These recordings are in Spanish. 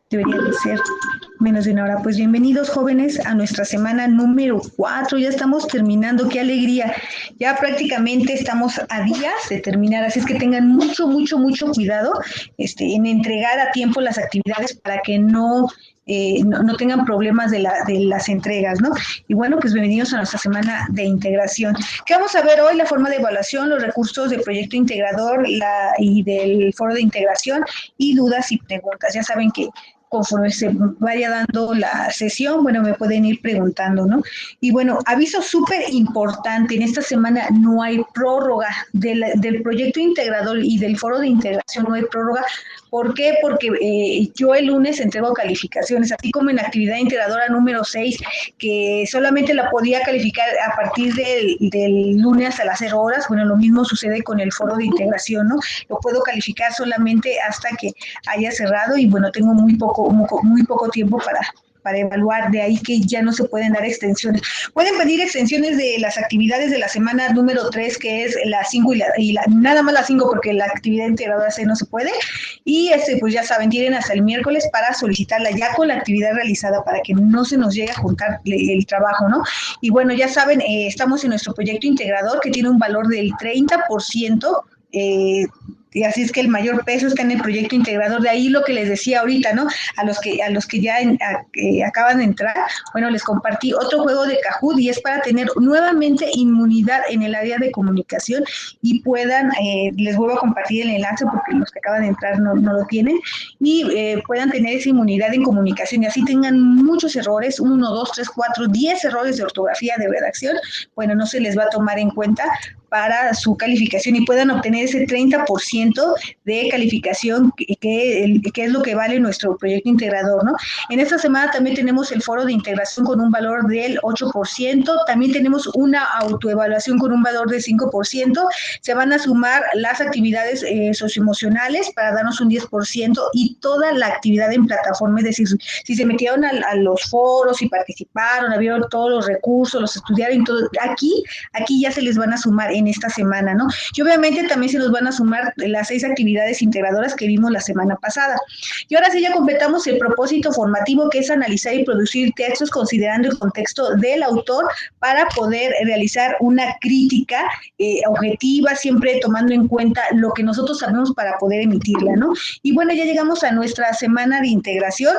Debería de ser menos de una hora. Pues bienvenidos jóvenes a nuestra semana número 4. Ya estamos terminando, qué alegría. Ya prácticamente estamos a días de terminar, así es que tengan mucho cuidado en entregar a tiempo las actividades para que no tengan problemas de las entregas, ¿no? Y bueno, pues bienvenidos a nuestra semana de integración. ¿Qué vamos a ver hoy? La forma de evaluación, los recursos del proyecto integrador y del foro de integración y dudas y preguntas. Ya saben que conforme se vaya dando la sesión, bueno, me pueden ir preguntando, ¿no? Y bueno, aviso súper importante, en esta semana no hay prórroga del proyecto integrador y del foro de integración, no hay prórroga. ¿Por qué? Porque yo el lunes entrego calificaciones, así como en la actividad integradora número 6, que solamente la podía calificar a partir del lunes hasta las 0 horas, bueno, lo mismo sucede con el foro de integración, ¿no? Lo puedo calificar solamente hasta que haya cerrado y bueno, tengo muy poco tiempo para evaluar, de ahí que ya no se pueden dar extensiones. Pueden pedir extensiones de las actividades de la semana número 3, que es la 5 nada más la 5 porque la actividad integradora C no se puede, y pues ya saben, tienen hasta el miércoles para solicitarla ya con la actividad realizada para que no se nos llegue a juntar el trabajo, ¿no? Y bueno, ya saben, estamos en nuestro proyecto integrador que tiene un valor del 30%, y así es que el mayor peso está en el proyecto integrador. De ahí lo que les decía ahorita, ¿no? A los que ya acaban de entrar, bueno, les compartí otro juego de Kahoot y es para tener nuevamente inmunidad en el área de comunicación y puedan, les vuelvo a compartir el enlace porque los que acaban de entrar no lo tienen, y puedan tener esa inmunidad en comunicación y así tengan muchos errores, 1, 2, 3, 4, 10 errores de ortografía, de redacción, bueno, no se les va a tomar en cuenta para su calificación y puedan obtener ese 30% de calificación que es lo que vale nuestro proyecto integrador, ¿no? En esta semana también tenemos el foro de integración con un valor del 8%, también tenemos una autoevaluación con un valor del 5%, se van a sumar las actividades socioemocionales para darnos un 10% y toda la actividad en plataforma, es decir, si se metieron a los foros y participaron, vieron todos los recursos, los estudiaron, todo, aquí ya se les van a sumar en esta semana, ¿no? Y obviamente también se nos van a sumar las 6 actividades integradoras que vimos la semana pasada. Y ahora sí ya completamos el propósito formativo, que es analizar y producir textos considerando el contexto del autor para poder realizar una crítica objetiva, siempre tomando en cuenta lo que nosotros sabemos para poder emitirla, ¿no? Y bueno, ya llegamos a nuestra semana de integración.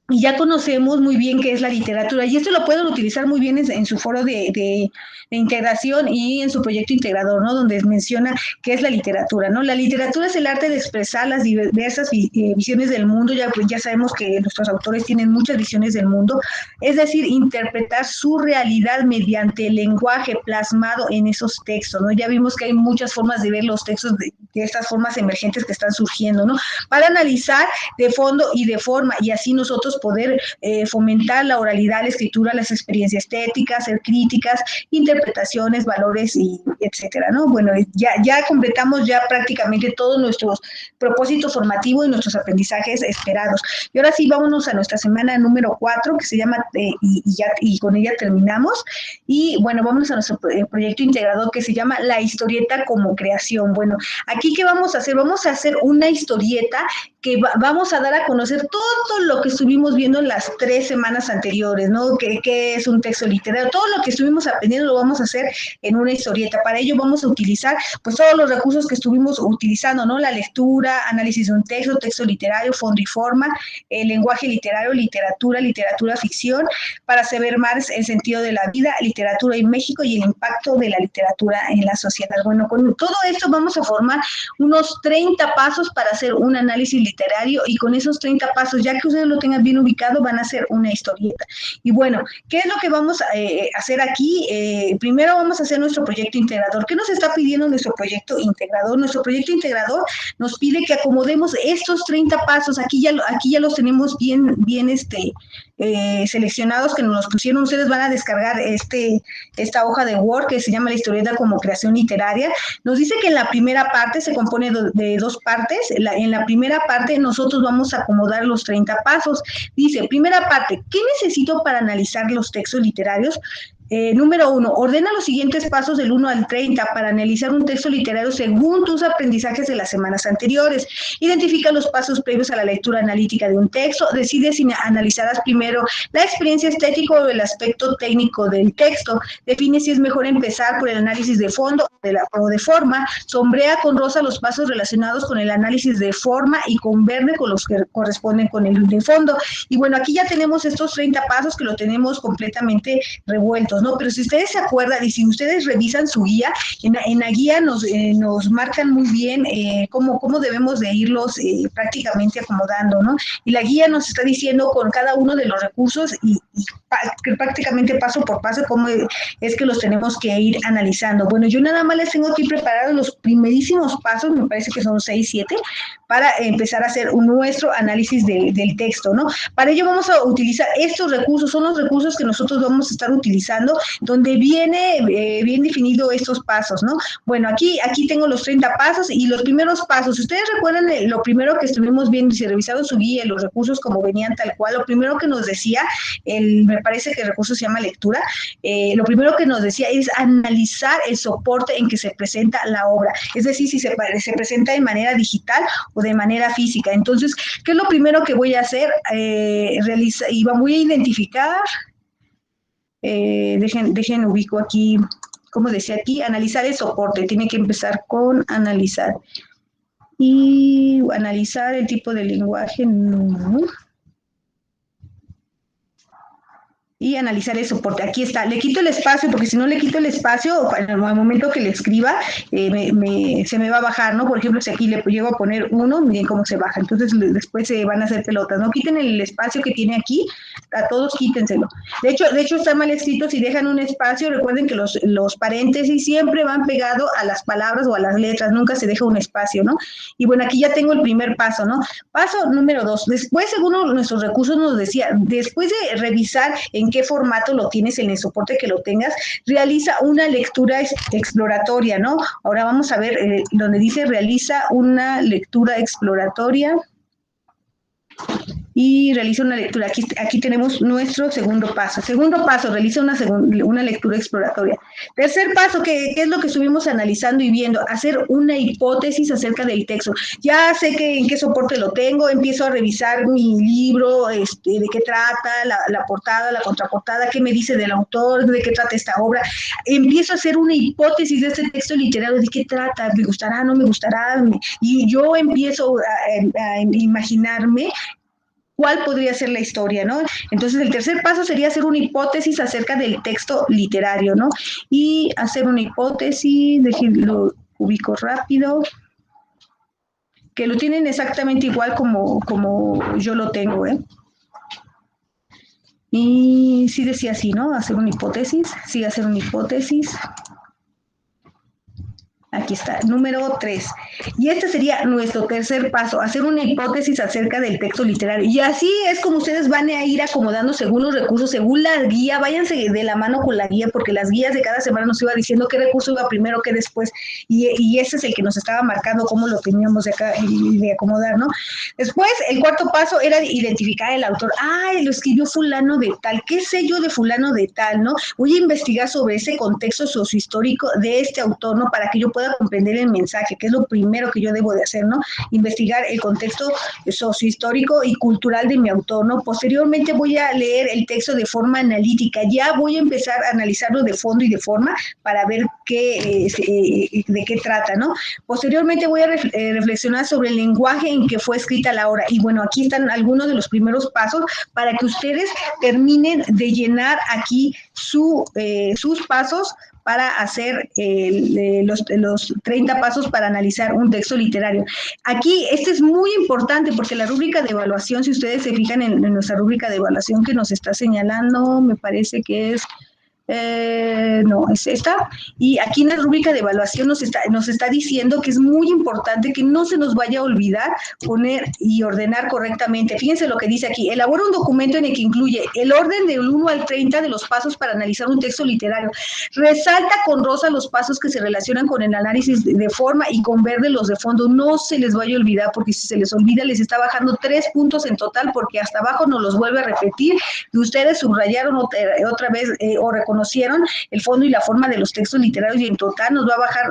Y ya conocemos muy bien qué es la literatura, y esto lo pueden utilizar muy bien en su foro de integración y en su proyecto integrador, ¿no? Donde menciona qué es la literatura, ¿no? La literatura es el arte de expresar las diversas visiones del mundo, ya sabemos que nuestros autores tienen muchas visiones del mundo, es decir, interpretar su realidad mediante el lenguaje plasmado en esos textos, ¿no? Ya vimos que hay muchas formas de ver los textos de estas formas emergentes que están surgiendo, ¿no? Para analizar de fondo y de forma, y así nosotros poder fomentar la oralidad, la escritura, las experiencias estéticas, ser críticas, interpretaciones, valores, y etcétera, ¿no? Bueno, ya completamos ya prácticamente todos nuestros propósitos formativos y nuestros aprendizajes esperados. Y ahora sí, vámonos a nuestra semana número 4, que se llama, y con ella terminamos. Y bueno, vamos a nuestro proyecto integrador que se llama La historieta como creación. Bueno, aquí, ¿qué vamos a hacer? Vamos a hacer una historieta que vamos a dar a conocer todo lo que estuvimos viendo en las 3 semanas anteriores, ¿no? ¿Qué es un texto literario? Todo lo que estuvimos aprendiendo lo vamos a hacer en una historieta. Para ello vamos a utilizar pues todos los recursos que estuvimos utilizando, ¿no? La lectura, análisis de un texto, texto literario, fondo y forma, el lenguaje literario, literatura ficción, para saber más el sentido de la vida, literatura en México y el impacto de la literatura en la sociedad. Bueno, con todo esto vamos a formar unos 30 pasos para hacer un análisis literario, y con esos 30 pasos, ya que ustedes lo tengan bien ubicado, van a hacer una historieta. Y bueno, ¿qué es lo que vamos a hacer aquí? Primero vamos a hacer nuestro proyecto integrador. ¿Qué nos está pidiendo nuestro proyecto integrador? Nuestro proyecto integrador nos pide que acomodemos estos 30 pasos. Aquí ya los tenemos bien seleccionados, que nos los pusieron. Ustedes van a descargar esta hoja de Word que se llama la historieta como creación literaria. Nos dice que en la primera parte se compone de 2 partes. En la primera parte nosotros vamos a acomodar los 30 pasos. Dice, primera parte, ¿qué necesito para analizar los textos literarios? Número 1, ordena los siguientes pasos del 1 al 30 para analizar un texto literario según tus aprendizajes de las semanas anteriores. Identifica los pasos previos a la lectura analítica de un texto. Decide si analizarás primero la experiencia estética o el aspecto técnico del texto. Define si es mejor empezar por el análisis de fondo o de forma. Sombrea con rosa los pasos relacionados con el análisis de forma y con verde con los que corresponden con el de fondo. Y bueno, aquí ya tenemos estos 30 pasos que lo tenemos completamente revueltos, ¿no? Pero si ustedes se acuerdan y si ustedes revisan su guía, en la guía nos marcan muy bien cómo debemos de irlos prácticamente acomodando, ¿no? Y la guía nos está diciendo con cada uno de los recursos y prácticamente paso por paso cómo es que los tenemos que ir analizando. Bueno, yo nada más les tengo aquí preparados los primerísimos pasos, me parece que son 6, 7, para empezar a hacer nuestro análisis del texto, ¿no? Para ello vamos a utilizar estos recursos, son los recursos que nosotros vamos a estar utilizando, donde viene bien definido estos pasos, ¿no? Bueno, aquí tengo los 30 pasos y los primeros pasos. Si ustedes recuerdan lo primero que estuvimos viendo, si revisaron su guía, los recursos como venían tal cual, lo primero que nos decía, me parece que el recurso se llama lectura, lo primero que nos decía es analizar el soporte en que se presenta la obra, es decir, si se presenta de manera digital o de manera física. Entonces, ¿qué es lo primero que voy a hacer? Voy a identificar, dejen ubico aquí, como decía aquí, analizar el soporte, tiene que empezar con analizar. Y analizar el tipo de lenguaje, no. Y analizar el soporte. Aquí está. Le quito el espacio, porque si no le quito el espacio, al momento que le escriba, se me va a bajar, ¿no? Por ejemplo, si aquí le llego a poner 1, miren cómo se baja. Entonces, después se van a hacer pelotas. No quiten el espacio que tiene aquí, a todos quítenselo. De hecho está mal escrito. Si dejan un espacio, recuerden que los paréntesis siempre van pegados a las palabras o a las letras. Nunca se deja un espacio, ¿no? Y bueno, aquí ya tengo el primer paso, ¿no? Paso número 2. Después, según nuestros recursos nos decía, después de revisar en qué formato lo tienes en el soporte que lo tengas, realiza una lectura exploratoria, ¿no? Ahora vamos a ver donde dice realiza una lectura exploratoria y realiza una lectura. Aquí tenemos nuestro segundo paso. Segundo paso, realiza una lectura exploratoria. Tercer paso, ¿qué es lo que estuvimos analizando y viendo? Hacer una hipótesis acerca del texto. Ya sé en qué soporte lo tengo, empiezo a revisar mi libro, de qué trata, la portada, la contraportada, qué me dice del autor, de qué trata esta obra. Empiezo a hacer una hipótesis de este texto literario, de qué trata, me gustará, no me gustará, y yo empiezo a imaginarme cuál podría ser la historia, ¿no? Entonces, el tercer paso sería hacer una hipótesis acerca del texto literario, ¿no? Y hacer una hipótesis, lo ubico rápido, que lo tienen exactamente igual como yo lo tengo, ¿eh? Y sí decía así, ¿no? Hacer una hipótesis, sí, hacer una hipótesis. Aquí está, número 3. Y este sería nuestro tercer paso, hacer una hipótesis acerca del texto literario. Y así es como ustedes van a ir acomodando según los recursos, según la guía. Váyanse de la mano con la guía, porque las guías de cada semana nos iba diciendo qué recurso iba primero, qué después. Y ese es el que nos estaba marcando cómo lo teníamos de acomodar, ¿no? Después, el cuarto paso era identificar el autor. Lo escribió fulano de tal. ¿Qué sé yo de fulano de tal, no? Voy a investigar sobre ese contexto sociohistórico de este autor, ¿no? Para que yo pueda comprender el mensaje, que es lo primero que yo debo de hacer, ¿no? Investigar el contexto sociohistórico y cultural de mi autor, ¿no? Posteriormente voy a leer el texto de forma analítica, ya voy a empezar a analizarlo de fondo y de forma para ver de qué trata, ¿no? Posteriormente voy a reflexionar sobre el lenguaje en que fue escrita la obra, y bueno, aquí están algunos de los primeros pasos para que ustedes terminen de llenar aquí sus pasos para hacer los 30 pasos para analizar un texto literario. Aquí, este es muy importante porque la rúbrica de evaluación, si ustedes se fijan en nuestra rúbrica de evaluación que nos está señalando, me parece que es no, es esta. Y aquí en la rúbrica de evaluación nos está diciendo que es muy importante que no se nos vaya a olvidar poner y ordenar correctamente. Fíjense lo que dice aquí. Elabora un documento en el que incluye el orden del 1 al 30 de los pasos para analizar un texto literario. Resalta con rosa los pasos que se relacionan con el análisis de forma y con verde los de fondo. No se les vaya a olvidar, porque si se les olvida les está bajando 3 puntos en total, porque hasta abajo nos los vuelve a repetir y ustedes subrayaron otra vez o reconocieron reconocieron el fondo y la forma de los textos literarios y en total nos va a bajar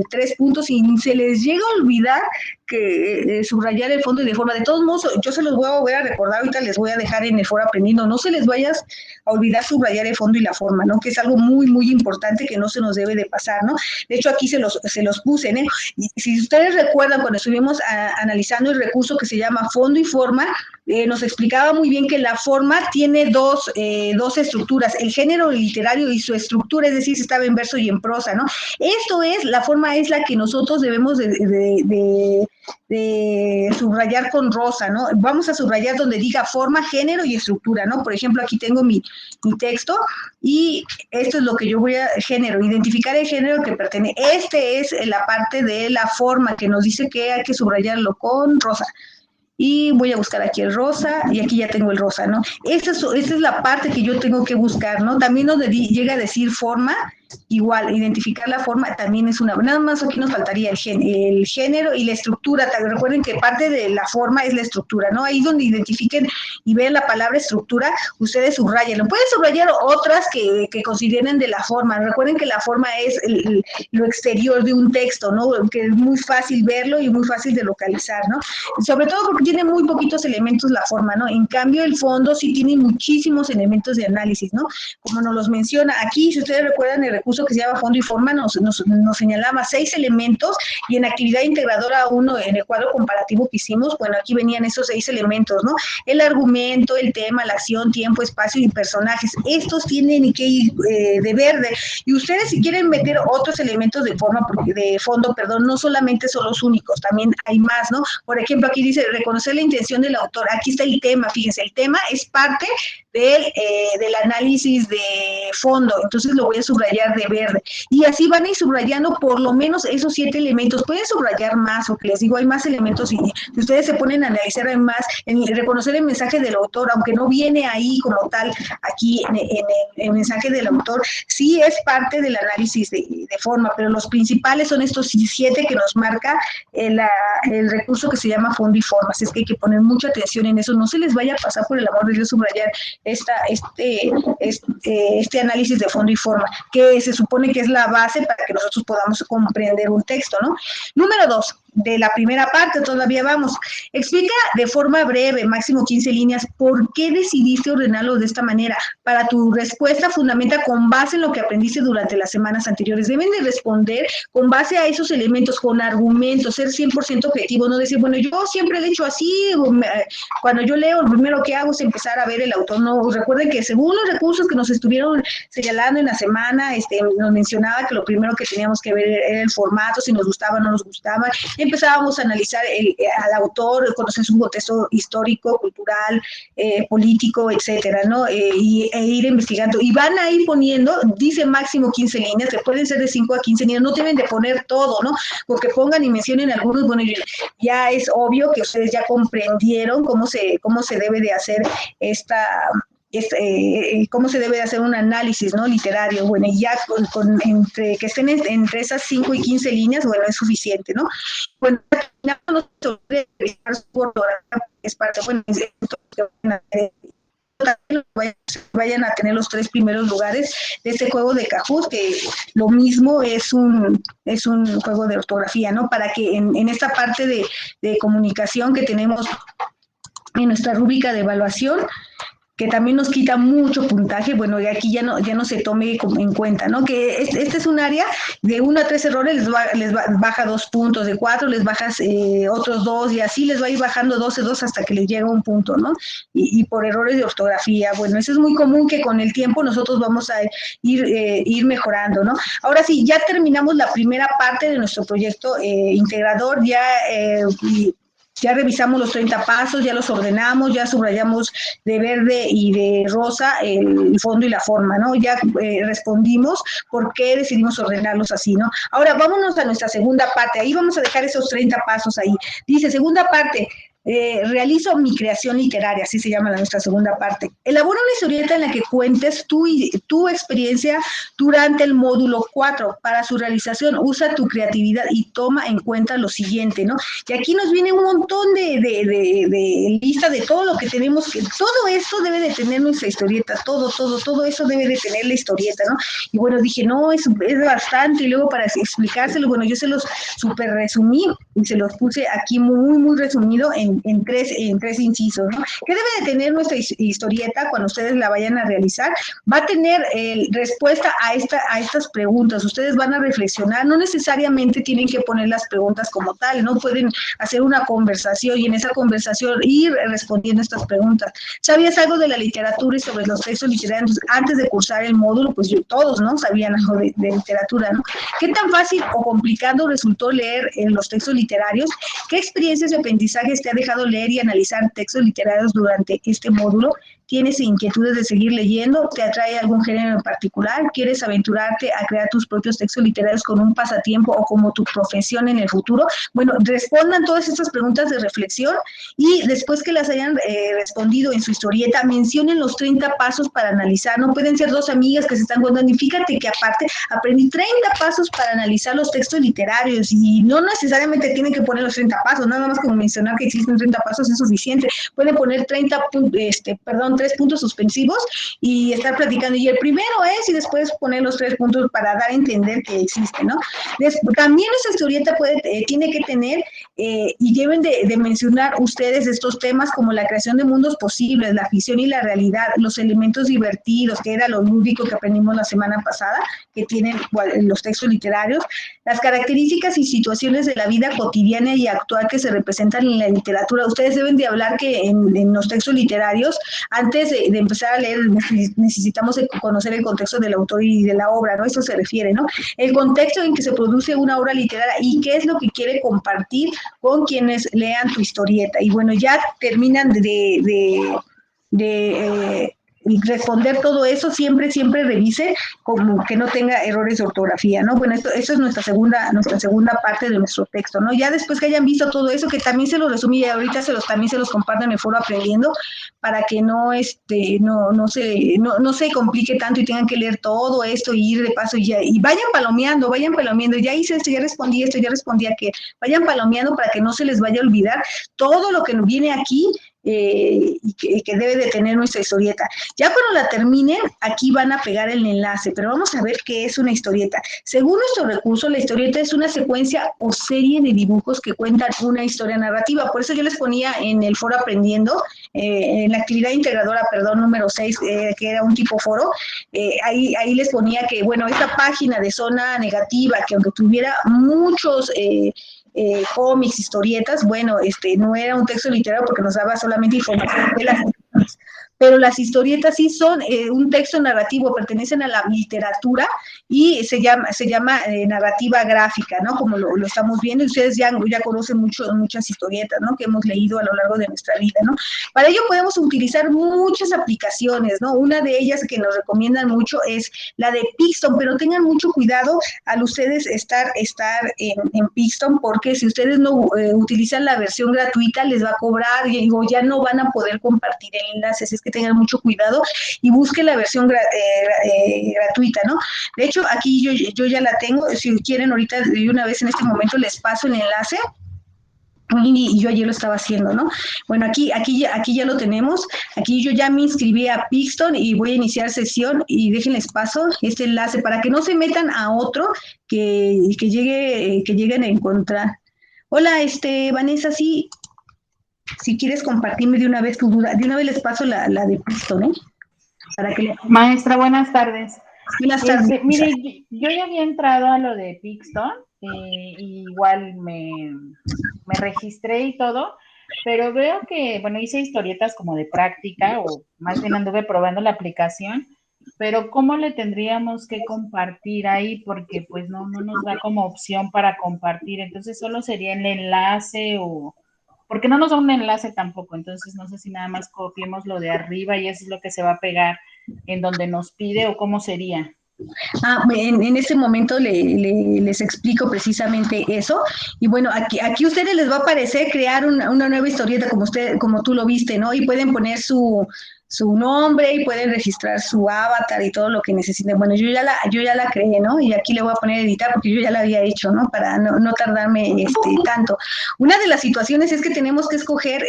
3 puntos y se les llega a olvidar que subrayar el fondo y de forma. De todos modos, yo se los voy a volver a recordar, ahorita les voy a dejar en el foro aprendiendo, no se les vaya a olvidar subrayar el fondo y la forma, ¿no? Que es algo muy, muy importante que no se nos debe de pasar, ¿no? De hecho, aquí se los puse, ¿no? Y si ustedes recuerdan, cuando estuvimos analizando el recurso que se llama fondo y forma, nos explicaba muy bien que la forma tiene dos estructuras, el género literario y su estructura, es decir, si estaba en verso y en prosa, ¿no? Esto es, la forma es la que nosotros debemos de subrayar con rosa, ¿no? Vamos a subrayar donde diga forma, género y estructura, ¿no? Por ejemplo, aquí tengo mi texto y esto es lo que yo voy a, género, identificar el género que pertenece. Este es la parte de la forma que nos dice que hay que subrayarlo con rosa. Y voy a buscar aquí el rosa, y aquí ya tengo el rosa, ¿no? Esa es la parte que yo tengo que buscar, ¿no? También donde llega a decir forma, igual, identificar la forma también es una, nada más aquí nos faltaría el género y la estructura. Recuerden que parte de la forma es la estructura, ¿no? Ahí donde identifiquen y vean la palabra estructura, ustedes subrayan. Pueden subrayar otras que consideren de la forma. Recuerden que la forma es lo exterior de un texto, ¿no? Que es muy fácil verlo y muy fácil de localizar, ¿no? Sobre todo porque tiene muy poquitos elementos la forma, ¿no? En cambio, el fondo sí tiene muchísimos elementos de análisis, ¿no? Como nos los menciona aquí, si ustedes recuerdan el recurso que se llama fondo y forma, nos señalaba 6 elementos, y en actividad integradora 1, en el cuadro comparativo que hicimos, bueno, aquí venían esos 6 elementos, ¿no? El argumento, el tema, la acción, tiempo, espacio y personajes. Estos tienen que ir de verde, y ustedes si quieren meter otros elementos de fondo, no solamente son los únicos, también hay más, ¿no? Por ejemplo, aquí dice reconocer la intención del autor. Aquí está el tema, fíjense, el tema es parte del análisis de fondo, entonces lo voy a subrayar de verde, y así van a ir subrayando por lo menos esos 7 elementos. Pueden subrayar más, porque les digo, hay más elementos, y si ustedes se ponen a analizar, hay más, en reconocer el mensaje del autor, aunque no viene ahí como tal, aquí en el mensaje del autor, sí es parte del análisis de forma, pero los principales son estos 7 que nos marca el recurso que se llama fondo y forma. Así es que hay que poner mucha atención en eso, no se les vaya a pasar por el amor de Dios subrayar este análisis de fondo y forma, que se supone que es la base para que nosotros podamos comprender un texto, ¿no? Número 2, de la primera parte, todavía vamos. Explica de forma breve, máximo 15 líneas, por qué decidiste ordenarlo de esta manera. Para tu respuesta, fundamenta con base en lo que aprendiste durante las semanas anteriores. Deben de responder con base a esos elementos, con argumentos, ser 100% objetivo, no decir, bueno, yo siempre lo he hecho así, cuando yo leo, lo primero que hago es empezar a ver el autor. No, recuerden que según los recursos que nos estuvieron señalando en la semana, nos mencionaba que lo primero que teníamos que ver era el formato, si nos gustaba o no nos gustaba. Empezábamos a analizar al autor, conocer su contexto histórico, cultural, político, etcétera, ¿no? E ir investigando. Y van a ir poniendo, dice máximo 15 líneas, que pueden ser de 5 a 15 líneas, no deben de poner todo, ¿no? Porque pongan y mencionen algunos, bueno, ya es obvio que ustedes ya comprendieron cómo se debe de hacer cómo se debe de hacer un análisis, ¿no? Literario. Bueno, y ya entre que estén entre esas 5 y 15 líneas, bueno, es suficiente, ¿no? Bueno, no se es parte, bueno, vayan a tener los 3 primeros lugares de este juego de Kahoot, que lo mismo es un juego de ortografía, ¿no? Para que en esta parte de comunicación que tenemos en nuestra rúbrica de evaluación, que también nos quita mucho puntaje, bueno, y aquí ya no se tome en cuenta, ¿no? Que este es un área de 1 a 3 errores, les baja 2 puntos, de 4 les bajas otros 2, y así les va a ir bajando 12 hasta que les llega un punto, ¿no? Y por errores de ortografía, bueno, eso es muy común, que con el tiempo nosotros vamos a ir mejorando, ¿no? Ahora sí, ya terminamos la primera parte de nuestro proyecto integrador, ya revisamos los 30 pasos, ya los ordenamos, ya subrayamos de verde y de rosa el fondo y la forma, ¿no? Ya respondimos por qué decidimos ordenarlos así, ¿no? Ahora vámonos a nuestra segunda parte, ahí vamos a dejar esos 30 pasos ahí. Dice, segunda parte, realizo mi creación literaria, así se llama nuestra segunda parte. Elabora una historieta en la que cuentes tu experiencia durante el módulo 4. Para su realización, usa tu creatividad y toma en cuenta lo siguiente, ¿no? Y aquí nos viene un montón de lista de todo lo que tenemos, que todo esto debe de tener nuestra historieta, todo eso debe de tener la historieta, ¿no? Y bueno, dije, no, es bastante, y luego para explicárselo, bueno, yo se los super resumí y se los puse aquí muy resumido en tres incisos, ¿no? ¿Qué debe de tener nuestra historieta cuando ustedes la vayan a realizar? Va a tener respuesta a estas preguntas. Ustedes van a reflexionar, no necesariamente tienen que poner las preguntas como tal, no pueden hacer una conversación y en esa conversación ir respondiendo estas preguntas. ¿Sabías algo de la literatura y sobre los textos literarios antes de cursar el módulo? Pues todos, ¿no? Sabían algo de literatura, ¿no? ¿Qué tan fácil o complicado resultó leer los textos literarios? ¿Qué experiencias de aprendizajes te ha dejado leer y analizar textos literarios durante este módulo? ¿Tienes inquietudes de seguir leyendo? ¿Te atrae algún género en particular? ¿Quieres aventurarte a crear tus propios textos literarios con un pasatiempo o como tu profesión en el futuro? Bueno, respondan todas estas preguntas de reflexión y después que las hayan respondido en su historieta, mencionen los 30 pasos para analizar. No pueden ser dos amigas que se están contando. Y fíjate que aparte aprendí 30 pasos para analizar los textos literarios y no necesariamente tienen que poner los 30 pasos, nada más como mencionar que existen 30 pasos es suficiente. Pueden poner 3 puntos suspensivos y estar platicando. Y el primero es, y después poner los 3 puntos para dar a entender que existe, ¿no? También esa historieta tiene que tener y deben de mencionar ustedes estos temas como la creación de mundos posibles, la ficción y la realidad, los elementos divertidos, que era lo lúdico que aprendimos la semana pasada, que tienen los textos literarios, las características y situaciones de la vida cotidiana y actual que se representan en la literatura. Ustedes deben de hablar que en los textos literarios, antes de empezar a leer, necesitamos conocer el contexto del autor y de la obra, ¿no? Eso se refiere, ¿no? El contexto en que se produce una obra literaria y qué es lo que quiere compartir con quienes lean tu historieta. Y bueno, ya terminan y responder todo eso, siempre revise como que no tenga errores de ortografía, ¿no? Bueno, eso es nuestra segunda parte de nuestro texto, ¿no? Ya después que hayan visto todo eso, que también se lo resumí y ahorita también se los comparto en el foro Aprendiendo, para que no se complique tanto y tengan que leer todo esto y ir de paso y vayan palomeando, ya hice esto, ya respondí aquello, vayan palomeando para que no se les vaya a olvidar todo lo que viene aquí y que debe de tener nuestra historieta. Ya cuando la terminen, aquí van a pegar el enlace, pero vamos a ver qué es una historieta. Según nuestro recurso, la historieta es una secuencia o serie de dibujos que cuentan una historia narrativa. Por eso yo les ponía en el foro Aprendiendo, en la actividad integradora, número 6, que era un tipo foro, ahí les ponía que, bueno, esta página de zona negativa, que aunque tuviera muchos cómics, historietas, bueno, no era un texto literario porque nos daba solamente información de las historias, pero las historietas sí son un texto narrativo, pertenecen a la literatura y se llama narrativa gráfica, ¿no? Como lo estamos viendo, ustedes ya conocen muchas historietas, ¿no? Que hemos leído a lo largo de nuestra vida, ¿no? Para ello podemos utilizar muchas aplicaciones, ¿no? Una de ellas que nos recomiendan mucho es la de Pixton, pero tengan mucho cuidado al ustedes estar en Pixton, porque si ustedes no utilizan la versión gratuita, les va a cobrar y ya no van a poder compartir el enlace, así es que tengan mucho cuidado y busquen la versión gratuita, ¿no? De hecho, aquí yo ya la tengo, si quieren ahorita de una vez en este momento les paso el enlace. Y yo ayer lo estaba haciendo, ¿no? Bueno, aquí ya lo tenemos. Aquí yo ya me inscribí a Pixton y voy a iniciar sesión y déjenles paso este enlace para que no se metan a otro que lleguen a encontrar. Hola, Vanessa, sí, si quieres compartirme de una vez tu duda, de una vez les paso la de Pixton, ¿eh? Para que Maestra, buenas tardes. Buenas tardes. Mire, yo ya había entrado a lo de Pixton, igual me registré y todo, pero veo que, bueno, hice historietas como de práctica, o más bien anduve probando la aplicación, pero ¿cómo le tendríamos que compartir ahí? Porque pues no nos da como opción para compartir, entonces solo sería el enlace porque no nos da un enlace tampoco, entonces no sé si nada más copiemos lo de arriba y eso es lo que se va a pegar en donde nos pide o cómo sería. En este momento les explico precisamente eso. Y bueno, aquí a ustedes les va a aparecer crear una nueva historieta como tú lo viste, ¿no? Y pueden poner su nombre y pueden registrar su avatar y todo lo que necesiten. Bueno, yo ya la creé, ¿no? Y aquí le voy a poner editar porque yo ya la había hecho, ¿no? Para no tardarme tanto. Una de las situaciones es que tenemos que escoger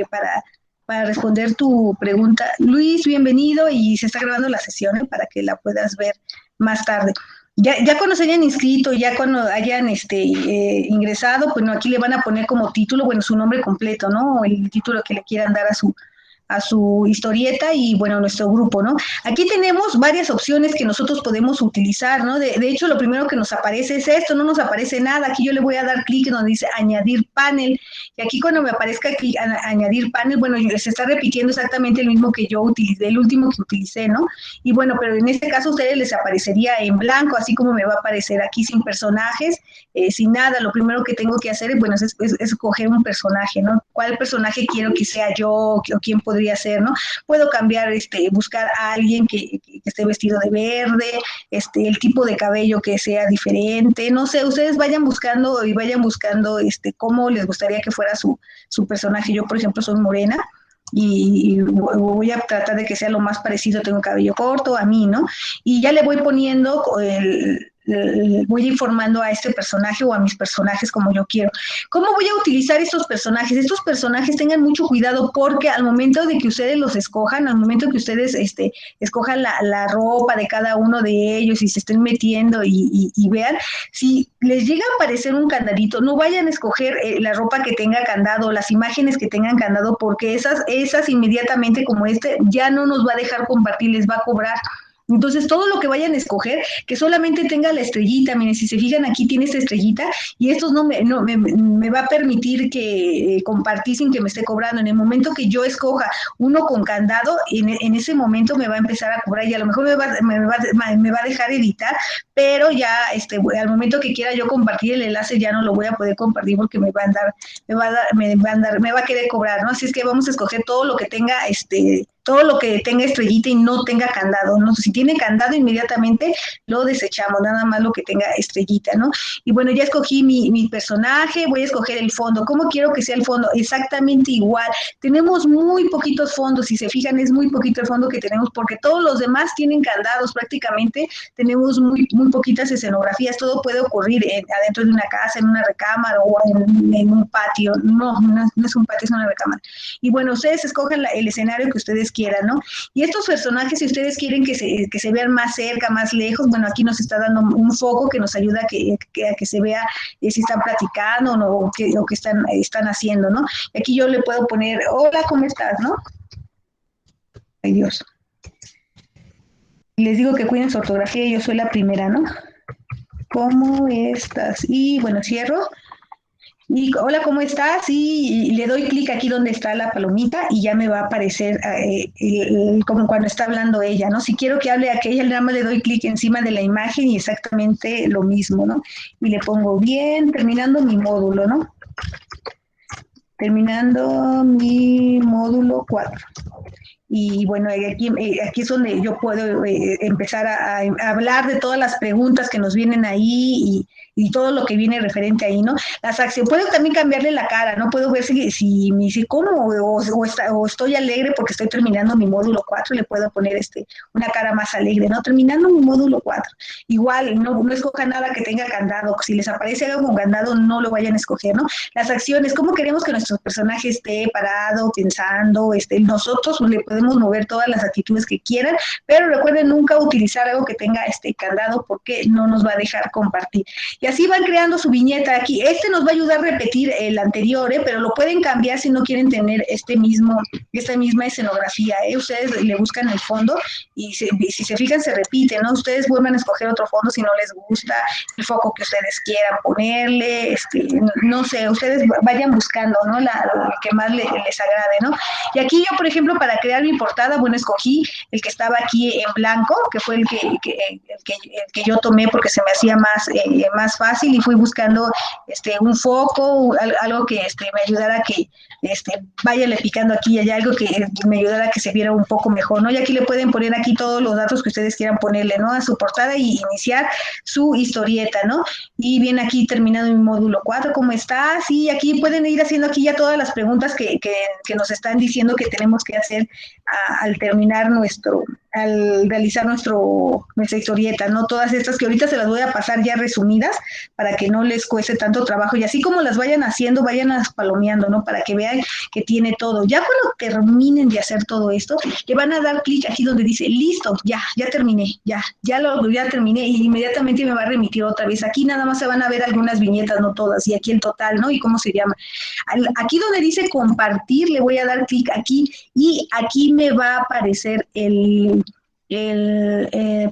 para responder tu pregunta. Luis, bienvenido y se está grabando la sesión, ¿eh? Para que la puedas ver más tarde. Ya cuando se hayan inscrito, ya cuando hayan ingresado, pues no, aquí le van a poner como título, bueno, su nombre completo, ¿no? O el título que le quieran dar a su historieta y bueno, nuestro grupo, ¿no? Aquí tenemos varias opciones que nosotros podemos utilizar, ¿no? De hecho, lo primero que nos aparece es esto, no nos aparece nada. Aquí yo le voy a dar clic donde dice añadir panel. Y aquí cuando me aparezca aquí añadir panel, bueno, se está repitiendo exactamente el mismo que yo utilicé, el último que utilicé, ¿no? Y bueno, pero en este caso a ustedes les aparecería en blanco, así como me va a aparecer aquí sin personajes, sin nada. Lo primero que tengo que hacer, bueno, es escoger un personaje, ¿no? ¿Cuál personaje quiero que sea yo o quién podría ser, ¿no? Puedo cambiar, buscar a alguien que esté vestido de verde, el tipo de cabello que sea diferente, no sé, ustedes vayan buscando cómo les gustaría que fuera su personaje. Yo, por ejemplo, soy morena, y voy a tratar de que sea lo más parecido, tengo cabello corto a mí, ¿no? Y ya le voy poniendo voy informando a este personaje o a mis personajes como yo quiero. ¿Cómo voy a utilizar estos personajes? Estos personajes tengan mucho cuidado porque al momento de que ustedes los escojan, al momento que ustedes escojan la ropa de cada uno de ellos y se estén metiendo y vean, si les llega a aparecer un candadito, no vayan a escoger la ropa que tenga candado, las imágenes que tengan candado, porque esas inmediatamente como ya no nos va a dejar compartir, les va a cobrar. Entonces, todo lo que vayan a escoger, que solamente tenga la estrellita, miren, si se fijan aquí tiene esta estrellita, y estos me va a permitir que compartir sin que me esté cobrando. En el momento que yo escoja uno con candado, en ese momento me va a empezar a cobrar y a lo mejor me va a dejar editar, pero ya al momento que quiera yo compartir el enlace ya no lo voy a poder compartir porque me va a querer cobrar, ¿no? Así es que vamos a escoger todo lo que tenga todo lo que tenga estrellita y no tenga candado, ¿no? Si tiene candado, inmediatamente lo desechamos, nada más lo que tenga estrellita, ¿no? Y bueno, ya escogí mi personaje, voy a escoger el fondo. ¿Cómo quiero que sea el fondo? Exactamente igual. Tenemos muy poquitos fondos, si se fijan, es muy poquito el fondo que tenemos, porque todos los demás tienen candados, prácticamente tenemos muy poquitas escenografías, todo puede ocurrir adentro de una casa, en una recámara o en un patio. No es un patio, es una recámara. Y bueno, ustedes escogen el escenario que ustedes quieran, ¿no? Y estos personajes, si ustedes quieren que se vean más cerca, más lejos, bueno, aquí nos está dando un foco que nos ayuda a que se vea si están platicando o qué están haciendo, ¿no? Y aquí yo le puedo poner, hola, ¿cómo estás, no? Ay, Dios. Les digo que cuiden su ortografía, yo soy la primera, ¿no? ¿Cómo estás? Y bueno, cierro. Y hola, ¿cómo estás? Y le doy clic aquí donde está la palomita y ya me va a aparecer como cuando está hablando ella, ¿no? Si quiero que hable aquella, nada más le doy clic encima de la imagen y exactamente lo mismo, ¿no? Y le pongo bien, terminando mi módulo, ¿no? Terminando mi módulo 4. Y bueno, aquí es donde yo puedo empezar a hablar de todas las preguntas que nos vienen ahí y todo lo que viene referente ahí, ¿no? Las acciones, puedo también cambiarle la cara, ¿no? Puedo ver si me dice cómo o estoy alegre porque estoy terminando mi módulo 4, le puedo poner una cara más alegre, ¿no? Terminando mi módulo 4. Igual, no escojan nada que tenga candado, si les aparece algo con candado, no lo vayan a escoger, ¿no? Las acciones, ¿cómo queremos que nuestro personaje esté parado, pensando? Nosotros le podemos mover todas las actitudes que quieran, pero recuerden nunca utilizar algo que tenga candado porque no nos va a dejar compartir. Y así van creando su viñeta aquí. Nos va a ayudar a repetir el anterior, pero lo pueden cambiar si no quieren tener esta misma escenografía. Ustedes le buscan el fondo y si se fijan se repite, ¿no? Ustedes vuelvan a escoger otro fondo si no les gusta, el foco que ustedes quieran ponerle, no sé, ustedes vayan buscando, ¿no? Lo que más les agrade, ¿no? Y aquí yo, por ejemplo, para crear mi portada, bueno, escogí el que estaba aquí en blanco, que fue el que yo tomé porque se me hacía más fácil, y fui buscando un foco, algo que me ayudara a que váyale picando aquí y allá, algo que me ayudara a que se viera un poco mejor, ¿no? Y aquí le pueden poner aquí todos los datos que ustedes quieran ponerle, ¿no? A su portada y iniciar su historieta, ¿no? Y viene aquí terminado mi módulo 4, ¿cómo estás? Y aquí pueden ir haciendo aquí ya todas las preguntas que nos están diciendo que tenemos que hacer al terminar al realizar nuestra historieta, ¿no? Todas estas que ahorita se las voy a pasar ya resumidas para que no les cueste tanto trabajo, y así como las vayan haciendo, vayan palomeando, ¿no? Para que vean que tiene todo. Ya cuando terminen de hacer todo esto, le van a dar clic aquí donde dice, listo, ya terminé, ya terminé, y inmediatamente me va a remitir otra vez. Aquí nada más se van a ver algunas viñetas, no todas, y aquí el total, ¿no? Y cómo se llama. Aquí donde dice compartir, le voy a dar clic aquí, y aquí me va a aparecer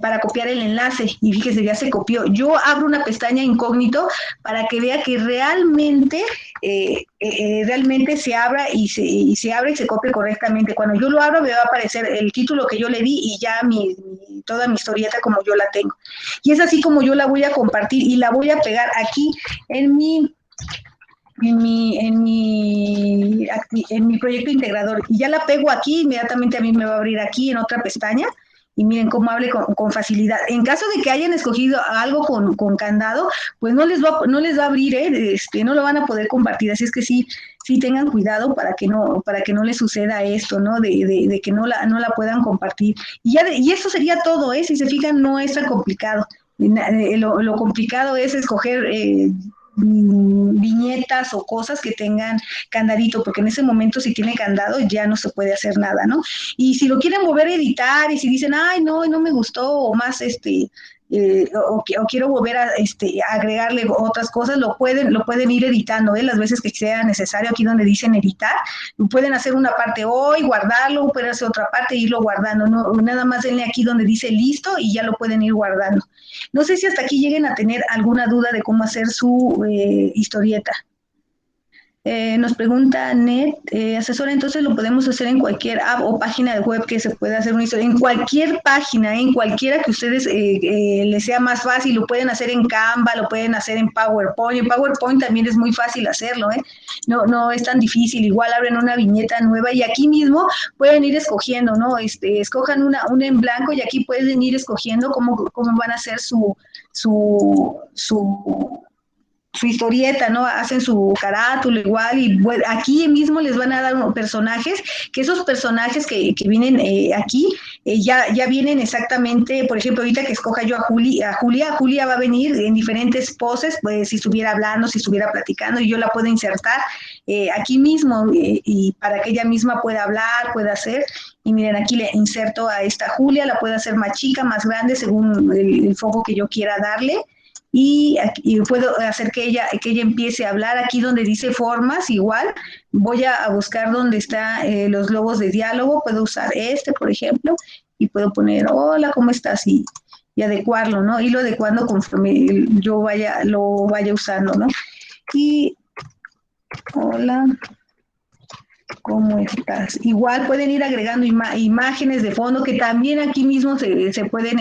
para copiar el enlace, y fíjese, ya se copió. Yo abro una pestaña incógnito para que vea que realmente se abra y se abre y se copie correctamente. Cuando yo lo abro me va a aparecer el título que yo le di y ya toda mi historieta como yo la tengo. Y es así como yo la voy a compartir y la voy a pegar aquí en mi proyecto integrador, y ya la pego aquí, inmediatamente a mí me va a abrir aquí en otra pestaña, y miren cómo hable con facilidad. En caso de que hayan escogido algo con candado, pues no les va a abrir, no lo van a poder compartir, así es que sí tengan cuidado para que no les suceda esto, ¿no? De que no la puedan compartir. Y eso sería todo, si se fijan, no es tan complicado. Lo complicado es escoger viñetas o cosas que tengan candadito, porque en ese momento si tiene candado ya no se puede hacer nada, ¿no? Y si lo quieren volver a editar, y si dicen, ay, no me gustó, o más o quiero volver a agregarle otras cosas, lo pueden ir editando, las veces que sea necesario. Aquí donde dicen editar, pueden hacer una parte hoy, guardarlo, pueden hacer otra parte e irlo guardando, ¿no? Nada más denle aquí donde dice listo y ya lo pueden ir guardando. No sé si hasta aquí lleguen a tener alguna duda de cómo hacer su historieta. Nos pregunta Net, asesora, entonces lo podemos hacer en cualquier app o página de web que se pueda hacer una historia, en cualquier página, en cualquiera que ustedes les sea más fácil. Lo pueden hacer en Canva, lo pueden hacer en PowerPoint. En PowerPoint también es muy fácil hacerlo, no es tan difícil. Igual abren una viñeta nueva y aquí mismo pueden ir escogiendo, ¿no? Escojan una en blanco y aquí pueden ir escogiendo cómo van a hacer su historieta, ¿no? Hacen su carátula igual, y aquí mismo les van a dar personajes, que esos personajes que vienen aquí, ya vienen exactamente. Por ejemplo, ahorita que escoja yo a Julia va a venir en diferentes poses, pues si estuviera hablando, si estuviera platicando, y yo la puedo insertar aquí mismo, y para que ella misma pueda hablar, pueda hacer. Y miren, aquí le inserto a esta Julia, la puedo hacer más chica, más grande, según el foco que yo quiera darle. Y puedo hacer que ella empiece a hablar. Aquí donde dice formas, igual voy a buscar donde está los globos de diálogo. Puedo usar por ejemplo, y puedo poner hola, ¿cómo estás? Y adecuarlo, ¿no? Irlo adecuando conforme yo lo vaya usando, ¿no? Y hola, ¿cómo estás? Igual pueden ir agregando imágenes de fondo, que también aquí mismo se pueden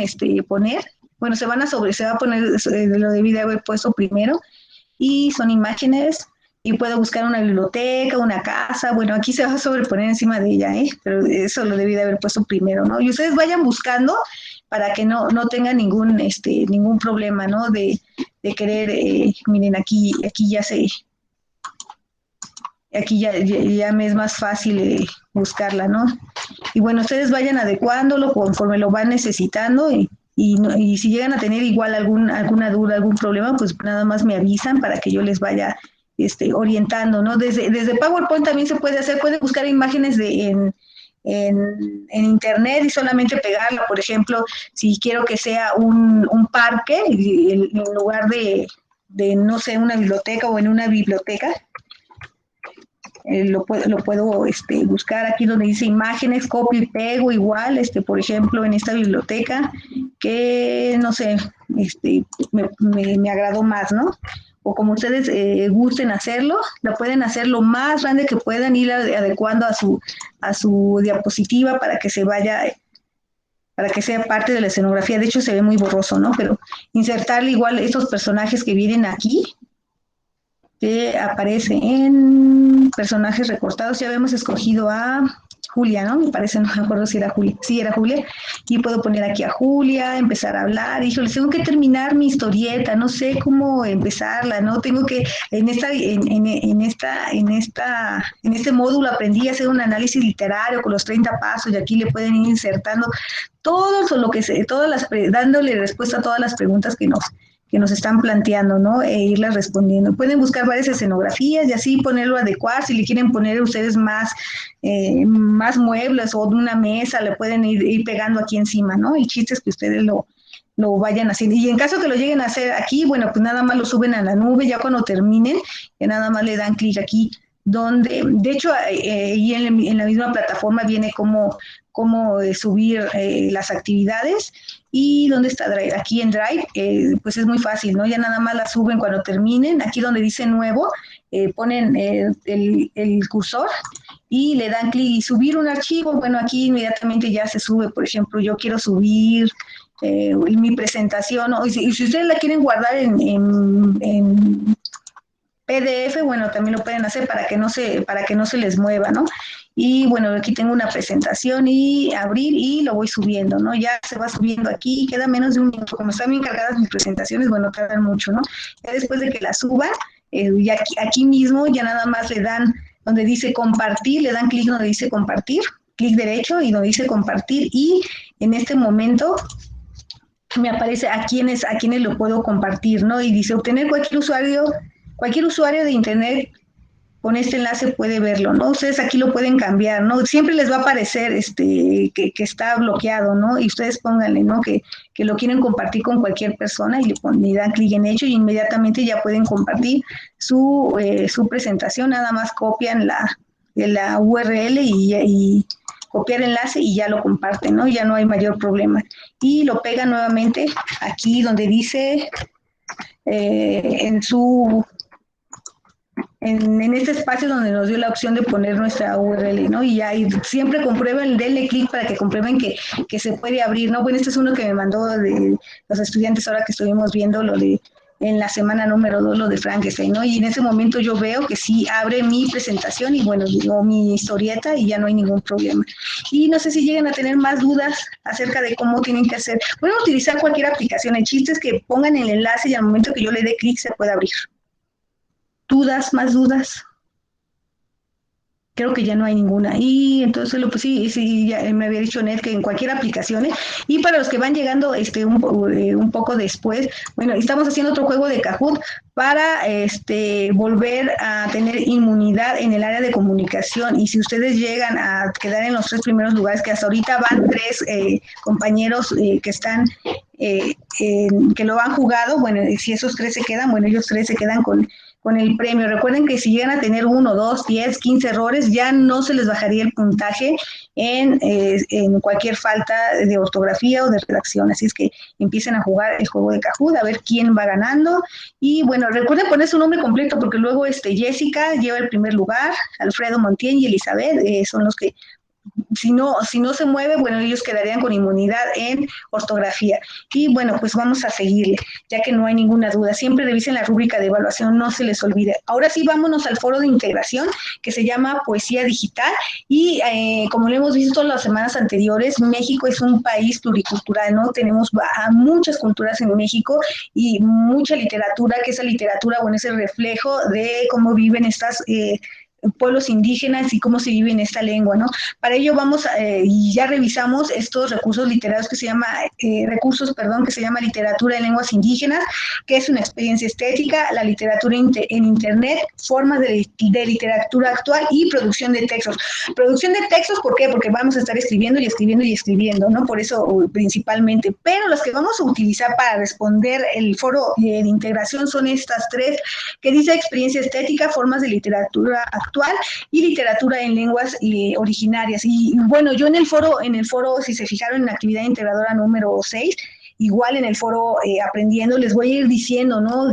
poner. Bueno, se va a poner, lo debí de haber puesto primero, y son imágenes, y puedo buscar una biblioteca, una casa. Bueno, aquí se va a sobreponer encima de ella, pero eso lo debí de haber puesto primero, ¿no? Y ustedes vayan buscando para que no tengan ningún problema, ¿no? De querer, miren, aquí ya me es más fácil buscarla, ¿no? Y bueno, ustedes vayan adecuándolo conforme lo van necesitando, y si llegan a tener igual alguna duda, algún problema, pues nada más me avisan para que yo les vaya orientando, ¿no? Desde PowerPoint también se puede hacer, pueden buscar imágenes en internet y solamente pegarla. Por ejemplo, si quiero que sea un parque, en lugar de no sé, una biblioteca, o en una biblioteca, lo puedo buscar aquí donde dice imágenes, copio y pego igual, por ejemplo, en esta biblioteca, que no sé, me agradó más, ¿no? o como ustedes gusten hacerlo, la pueden hacer lo más grande que puedan, ir adecuando a su diapositiva para que se vaya, para que sea parte de la escenografía. De hecho, se ve muy borroso, ¿no? Pero insertarle igual estos personajes que vienen aquí, que aparece en personajes recortados. Ya habíamos escogido a Julia, ¿no? Me parece, no me acuerdo si era Julia. Sí, era Julia. Y puedo poner aquí a Julia, empezar a hablar. Híjole, tengo que terminar mi historieta, no sé cómo empezarla, ¿no? Tengo que, en este módulo aprendí a hacer un análisis literario con los 30 pasos, y aquí le pueden ir insertando todo lo que se, dándole respuesta a todas las preguntas que nos están planteando, ¿no? E irlas respondiendo. Pueden buscar varias escenografías y así ponerlo a adecuar. Si le quieren poner ustedes más muebles o una mesa, le pueden ir pegando aquí encima, ¿no? Y chistes que ustedes lo vayan haciendo. Y en caso que lo lleguen a hacer aquí, bueno, pues nada más lo suben a la nube, ya cuando terminen, que nada más le dan clic aquí, donde, de hecho, y en la misma plataforma viene cómo subir las actividades. ¿Y dónde está Drive? Aquí en Drive, pues es muy fácil, ¿no? Ya nada más la suben cuando terminen. Aquí donde dice nuevo, ponen el cursor y le dan clic y subir un archivo. Bueno, aquí inmediatamente ya se sube. Por ejemplo, yo quiero subir mi presentación, ¿no? Y si ustedes la quieren guardar en PDF, bueno, también lo pueden hacer para que no se les mueva, ¿no? Y bueno, aquí tengo una presentación y abrir y lo voy subiendo, ¿no? Ya se va subiendo aquí, queda menos de un minuto. Como están bien cargadas mis presentaciones, bueno, tardan mucho, ¿no? Ya después de que la suba, y aquí mismo ya nada más le dan donde dice compartir, le dan clic donde dice compartir, clic derecho y donde dice compartir, y en este momento me aparece a quienes lo puedo compartir, ¿no? Y dice obtener cualquier usuario de internet con este enlace puede verlo, ¿no? Ustedes aquí lo pueden cambiar, ¿no? Siempre les va a aparecer que está bloqueado, ¿no? Y ustedes pónganle, ¿no? Que lo quieren compartir con cualquier persona, y le dan clic en hecho y inmediatamente ya pueden compartir su presentación. Nada más copian la URL y copiar enlace y ya lo comparten, ¿no? Ya no hay mayor problema. Y lo pegan nuevamente aquí donde dice en este espacio donde nos dio la opción de poner nuestra URL, ¿no? Y ahí siempre comprueben, denle clic para que comprueben que se puede abrir, ¿no? Bueno, este es uno que me mandó de los estudiantes ahora que estuvimos viendo en la semana número 2, lo de Frankenstein, ¿no? Y en ese momento yo veo que sí abre mi presentación y bueno, digo mi historieta y ya no hay ningún problema. Y no sé si llegan a tener más dudas acerca de cómo tienen que hacer. Pueden utilizar cualquier aplicación. El chiste es que pongan el enlace y al momento que yo le dé clic se puede abrir. ¿Dudas? ¿Más dudas? Creo que ya no hay ninguna. Y entonces, pues sí, ya me había dicho Ned que en cualquier aplicación. Y para los que van llegando un poco después, bueno, estamos haciendo otro juego de Kahoot para volver a tener inmunidad en el área de comunicación. Y si ustedes llegan a quedar en los 3 primeros lugares, que hasta ahorita van 3 compañeros que están que lo han jugado, bueno, si esos 3 se quedan, bueno, ellos 3 se quedan con el premio. Recuerden que si llegan a tener 1, 2, 10, 15 errores, ya no se les bajaría el puntaje en cualquier falta de ortografía o de redacción. Así es que empiecen a jugar el juego de Kahoot, a ver quién va ganando. Y bueno, recuerden poner su nombre completo, porque luego Jessica lleva el primer lugar, Alfredo Montiel y Elizabeth son los que si no se mueve, bueno, ellos quedarían con inmunidad en ortografía. Y bueno, pues vamos a seguirle, ya que no hay ninguna duda. Siempre revisen la rúbrica de evaluación, no se les olvide. Ahora sí, vámonos al foro de integración, que se llama Poesía Digital. Y como lo hemos visto las semanas anteriores, México es un país pluricultural, ¿no? Tenemos muchas culturas en México y mucha literatura, que esa literatura, bueno, es el reflejo de cómo viven estas pueblos indígenas y cómo se vive en esta lengua, ¿no? Para ello vamos y ya revisamos estos recursos literarios que se llama literatura en lenguas indígenas, que es una experiencia estética, la literatura en internet, formas de literatura actual y producción de textos. Producción de textos, ¿por qué? Porque vamos a estar escribiendo y escribiendo y escribiendo, ¿no? Por eso principalmente, pero las que vamos a utilizar para responder el foro de integración son estas 3, que dice experiencia estética, formas de literatura actual y literatura en lenguas originarias. Y bueno, yo en el foro, si se fijaron en la actividad integradora número 6, igual en el foro Aprendiendo les voy a ir diciendo, ¿no?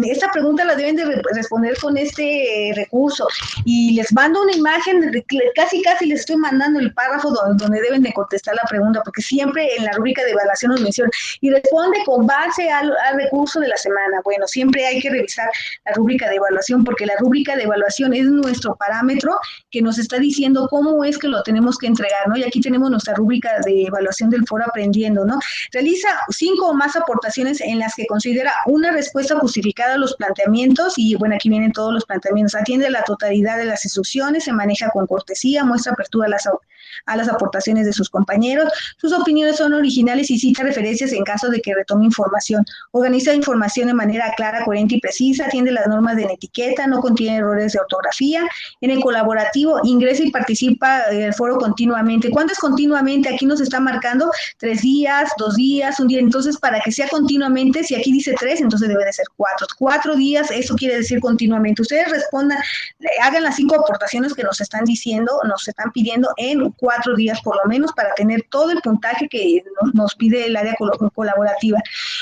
Esta pregunta la deben de responder con este recurso y les mando una imagen, casi les estoy mandando el párrafo donde deben de contestar la pregunta, porque siempre en la rúbrica de evaluación nos menciona y responde con base al recurso de la semana. Bueno, siempre hay que revisar la rúbrica de evaluación, porque la rúbrica de evaluación es nuestro parámetro que nos está diciendo cómo es que lo tenemos que entregar, ¿no? Y aquí tenemos nuestra rúbrica de evaluación del foro Aprendiendo, ¿no? Realiza 5 o más aportaciones en las que considera una respuesta justificada a los planteamientos, y bueno, aquí vienen todos los planteamientos. Atiende la totalidad de las instrucciones, se maneja con cortesía, muestra apertura a las aportaciones de sus compañeros, sus opiniones son originales y cita referencias en caso de que retome información, organiza información de manera clara, coherente y precisa, atiende las normas de etiqueta, no contiene errores de ortografía. En el colaborativo ingresa y participa en el foro continuamente. ¿Cuánto es continuamente? Aquí nos está marcando 3 días, 2 días, 1 día. Entonces, para que sea continuamente, si aquí dice 3, entonces debe de ser 4. 4 días, eso quiere decir continuamente. Ustedes respondan, hagan las 5 aportaciones que nos están diciendo, nos están pidiendo en 4 días por lo menos, para tener todo el puntaje que nos pide el área colaborativa.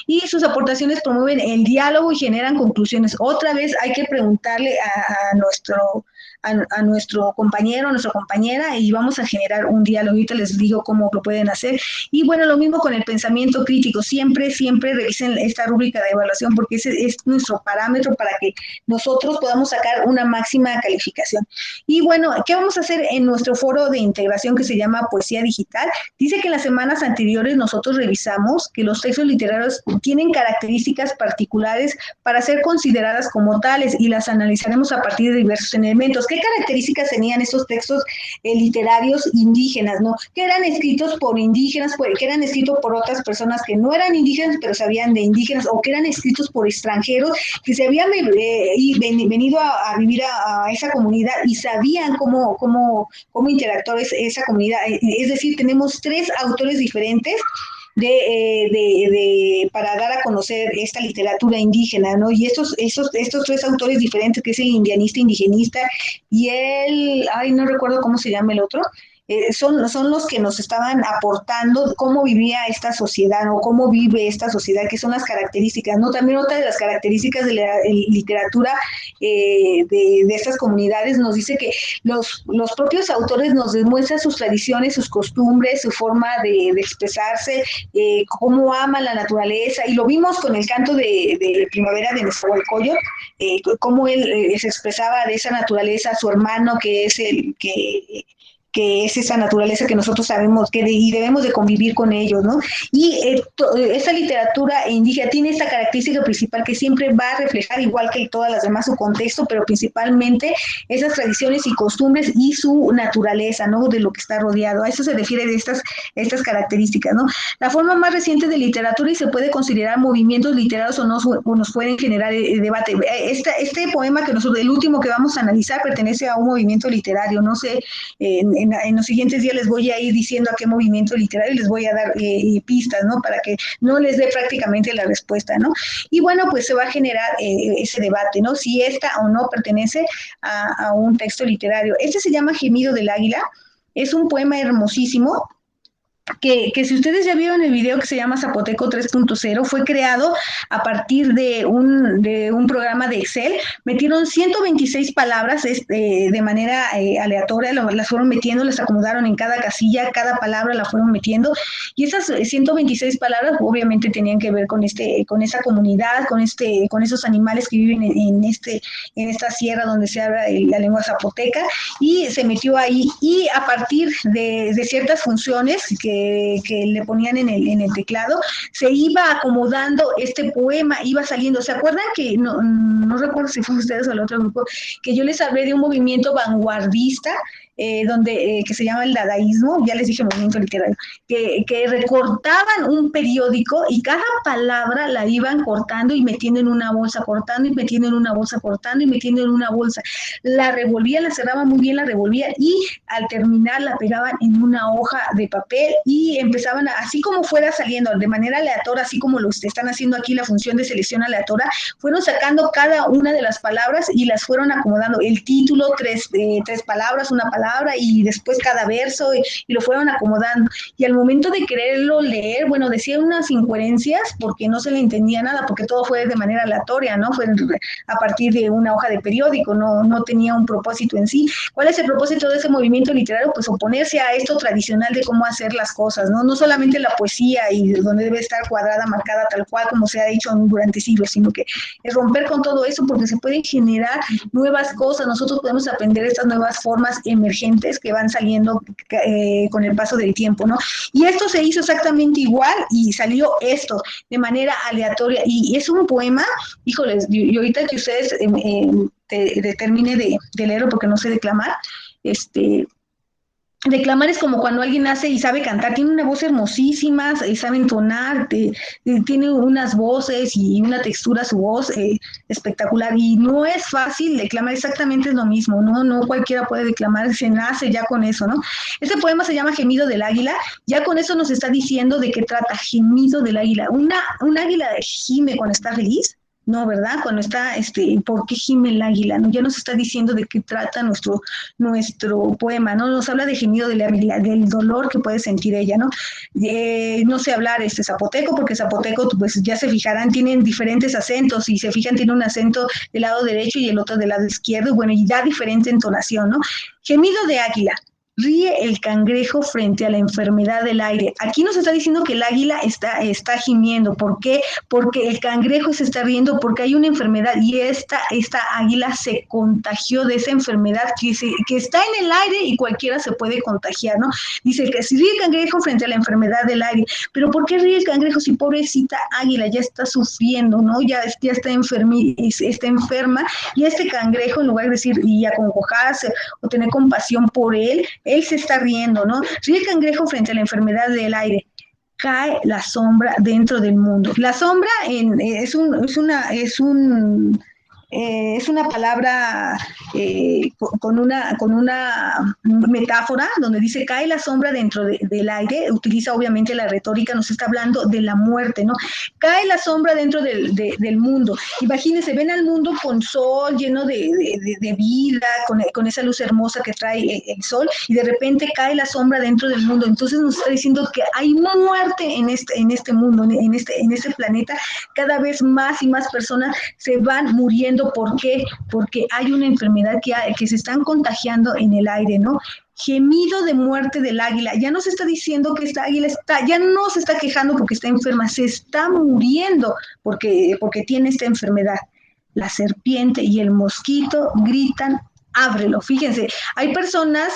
Y sus aportaciones promueven el diálogo y generan conclusiones. Otra vez hay que preguntarle a nuestro compañero, a nuestra compañera, y vamos a generar un diálogo. Ahorita les digo cómo lo pueden hacer. Y bueno, lo mismo con el pensamiento crítico. Siempre revisen esta rúbrica de evaluación, porque ese es nuestro parámetro para que nosotros podamos sacar una máxima calificación. Y bueno, ¿qué vamos a hacer en nuestro foro de integración que se llama Poesía Digital? Dice que en las semanas anteriores nosotros revisamos que los textos literarios tienen características particulares para ser consideradas como tales, y las analizaremos a partir de diversos elementos. ¿Qué características tenían estos textos literarios indígenas, no? Que eran escritos por indígenas, que eran escritos por otras personas que no eran indígenas, pero sabían de indígenas, o que eran escritos por extranjeros que se habían venido a vivir a esa comunidad y sabían cómo interactuar esa comunidad. Es decir, tenemos 3 autores diferentes para dar a conocer esta literatura indígena, ¿no? Y estos 3 autores diferentes, que es el indianista, indigenista, y no recuerdo cómo se llama el otro, son los que nos estaban aportando cómo vivía esta sociedad, o cómo vive esta sociedad, que son las características, ¿no? También otra de las características de la literatura de estas comunidades nos dice que los propios autores nos demuestran sus tradiciones, sus costumbres, su forma de expresarse, cómo aman la naturaleza, y lo vimos con el canto de primavera de Nezahualcóyotl, cómo él se expresaba de esa naturaleza, su hermano, que es esa naturaleza que nosotros sabemos y debemos de convivir con ellos, ¿no? Y esta literatura indígena tiene esta característica principal, que siempre va a reflejar, igual que todas las demás, su contexto, pero principalmente esas tradiciones y costumbres y su naturaleza, ¿no? De lo que está rodeado. A eso se refiere de estas características, ¿no? La forma más reciente de literatura, y se puede considerar movimientos literarios o nos pueden generar debate. Este poema el último que vamos a analizar, pertenece a un movimiento literario. No sé, en los siguientes días les voy a ir diciendo a qué movimiento literario, y les voy a dar pistas, ¿no? Para que no les dé prácticamente la respuesta, ¿no? Y bueno, pues se va a generar ese debate, ¿no? Si esta o no pertenece a un texto literario. Este se llama Gemido del Águila. Es un poema hermosísimo, que si ustedes ya vieron el video, que se llama Zapoteco 3.0, fue creado a partir de un programa de Excel. Metieron 126 palabras de manera aleatoria, las fueron metiendo, las acomodaron en cada casilla, cada palabra la fueron metiendo, y esas 126 palabras obviamente tenían que ver con esa comunidad, con esos animales que viven en esta sierra donde se habla la lengua zapoteca, y se metió ahí, y a partir de ciertas funciones que le ponían en el teclado, se iba acomodando este poema, iba saliendo. ¿Se acuerdan que, no recuerdo si fue ustedes o el otro grupo, que yo les hablé de un movimiento vanguardista que se llama el dadaísmo? Ya les dije movimiento literario, que recortaban un periódico y cada palabra la iban cortando y metiendo en una bolsa, cortando y metiendo en una bolsa, cortando y metiendo en una bolsa, la revolvían, la cerraban muy bien, la revolvían, y al terminar la pegaban en una hoja de papel, y empezaban así como fuera saliendo, de manera aleatoria, así como lo están haciendo aquí, la función de selección aleatoria, fueron sacando cada una de las palabras y las fueron acomodando. El título, tres palabras, una palabra palabra y después cada verso y lo fueron acomodando. Y al momento de quererlo leer, bueno, decía unas incoherencias porque no se le entendía nada, porque todo fue de manera aleatoria, ¿no? Fue a partir de una hoja de periódico, no tenía un propósito en sí. ¿Cuál es el propósito de ese movimiento literario? Pues oponerse a esto tradicional de cómo hacer las cosas, ¿no? No solamente la poesía y donde debe estar cuadrada, marcada tal cual como se ha hecho durante siglos, sino que es romper con todo eso porque se pueden generar nuevas cosas. Nosotros podemos aprender estas nuevas formas emergentes que van saliendo con el paso del tiempo, ¿no? Y esto se hizo exactamente igual y salió esto de manera aleatoria y es un poema, híjoles, y ahorita que ustedes termine de leerlo porque no sé declamar, declamar es como cuando alguien nace y sabe cantar, tiene una voz hermosísima, sabe entonar, tiene unas voces y una textura su voz espectacular y no es fácil declamar, exactamente es lo mismo, no cualquiera puede declamar, se nace ya con eso, ¿no? Este poema se llama Gemido del Águila, ya con eso nos está diciendo de qué trata Gemido del Águila, un águila gime cuando está feliz. No, ¿verdad? Cuando está, ¿por qué gime el águila? ¿No? Ya nos está diciendo de qué trata nuestro poema, ¿no? Nos habla de gemido de del dolor que puede sentir ella, ¿no? No sé hablar zapoteco, porque zapoteco, pues ya se fijarán, tienen diferentes acentos, y se fijan, tiene un acento del lado derecho y el otro del lado izquierdo, bueno, y da diferente entonación, ¿no? Gemido de águila. Ríe el cangrejo frente a la enfermedad del aire. Aquí nos está diciendo que el águila está gimiendo. ¿Por qué? Porque el cangrejo se está riendo, porque hay una enfermedad y esta águila se contagió de esa enfermedad que está en el aire y cualquiera se puede contagiar, ¿no? Dice que si ríe el cangrejo frente a la enfermedad del aire. Pero ¿por qué ríe el cangrejo si pobrecita águila ya está sufriendo, ¿no? Ya está enferma y este cangrejo, en lugar de decir y acongojarse o tener compasión por él se está riendo, ¿no? Ríe el cangrejo frente a la enfermedad del aire. Cae la sombra dentro del mundo. La sombra es una palabra con una metáfora donde dice cae la sombra dentro del aire, utiliza obviamente la retórica, nos está hablando de la muerte, ¿no? Cae la sombra dentro del mundo. Imagínense, ven al mundo con sol, lleno de vida, con esa luz hermosa que trae el sol, y de repente cae la sombra dentro del mundo. Entonces nos está diciendo que hay muerte en este mundo, en este planeta. Cada vez más y más personas se van muriendo. ¿Por qué? Porque hay una enfermedad que se están contagiando en el aire, ¿no? Gemido de muerte del águila. Ya nos está diciendo que esta águila ya no se está quejando porque está enferma, se está muriendo porque tiene esta enfermedad. La serpiente y el mosquito gritan, ábrelo. Fíjense, hay personas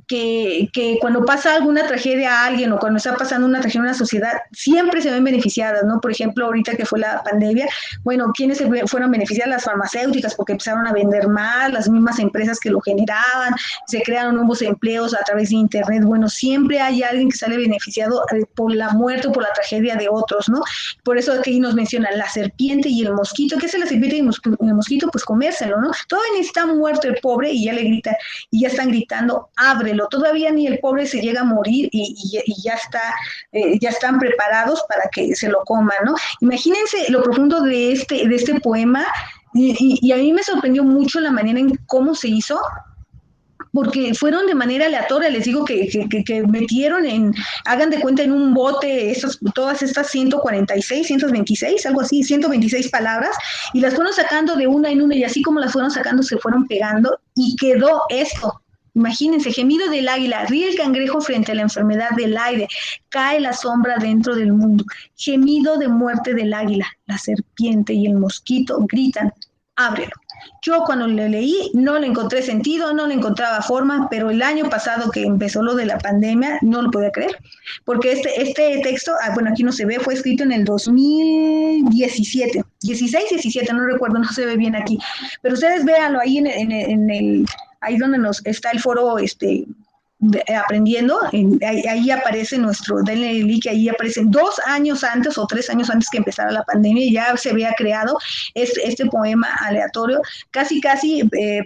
que cuando pasa alguna tragedia a alguien o cuando está pasando una tragedia en una sociedad, siempre se ven beneficiadas, ¿no? Por ejemplo, ahorita que fue la pandemia, bueno, ¿quiénes fueron beneficiadas? Las farmacéuticas, porque empezaron a vender más, las mismas empresas que lo generaban, se crearon nuevos empleos a través de internet. Bueno, siempre hay alguien que sale beneficiado por la muerte o por la tragedia de otros, ¿no? Por eso aquí nos mencionan la serpiente y el mosquito. ¿Qué es la serpiente y el mosquito? Pues comérselo, ¿no? Todavía ni está muerto el pobre y ya le grita, y ya están gritando, ábrelo. Todavía ni el pobre se llega a morir y ya están preparados para que se lo coman, ¿no? Imagínense lo profundo de este poema, y a mí me sorprendió mucho la manera en cómo se hizo, porque fueron de manera aleatoria. Les digo que metieron hagan de cuenta, en un bote todas estas 146, 126, algo así, 126 palabras, y las fueron sacando de una en una, y así como las fueron sacando, se fueron pegando, y quedó esto. Imagínense, gemido del águila, ríe el cangrejo frente a la enfermedad del aire, cae la sombra dentro del mundo, gemido de muerte del águila, la serpiente y el mosquito gritan, ábrelo. Yo cuando le leí no le encontré sentido, no le encontraba forma, pero el año pasado que empezó lo de la pandemia, no lo podía creer, porque este texto, bueno, aquí no se ve, fue escrito en el 2017, 16, 17, no recuerdo, no se ve bien aquí, pero ustedes véanlo ahí ahí donde está el foro aprendiendo, ahí aparece nuestro, denle link, ahí aparecen 2 años antes o 3 años antes que empezara la pandemia, ya se había creado este poema aleatorio, casi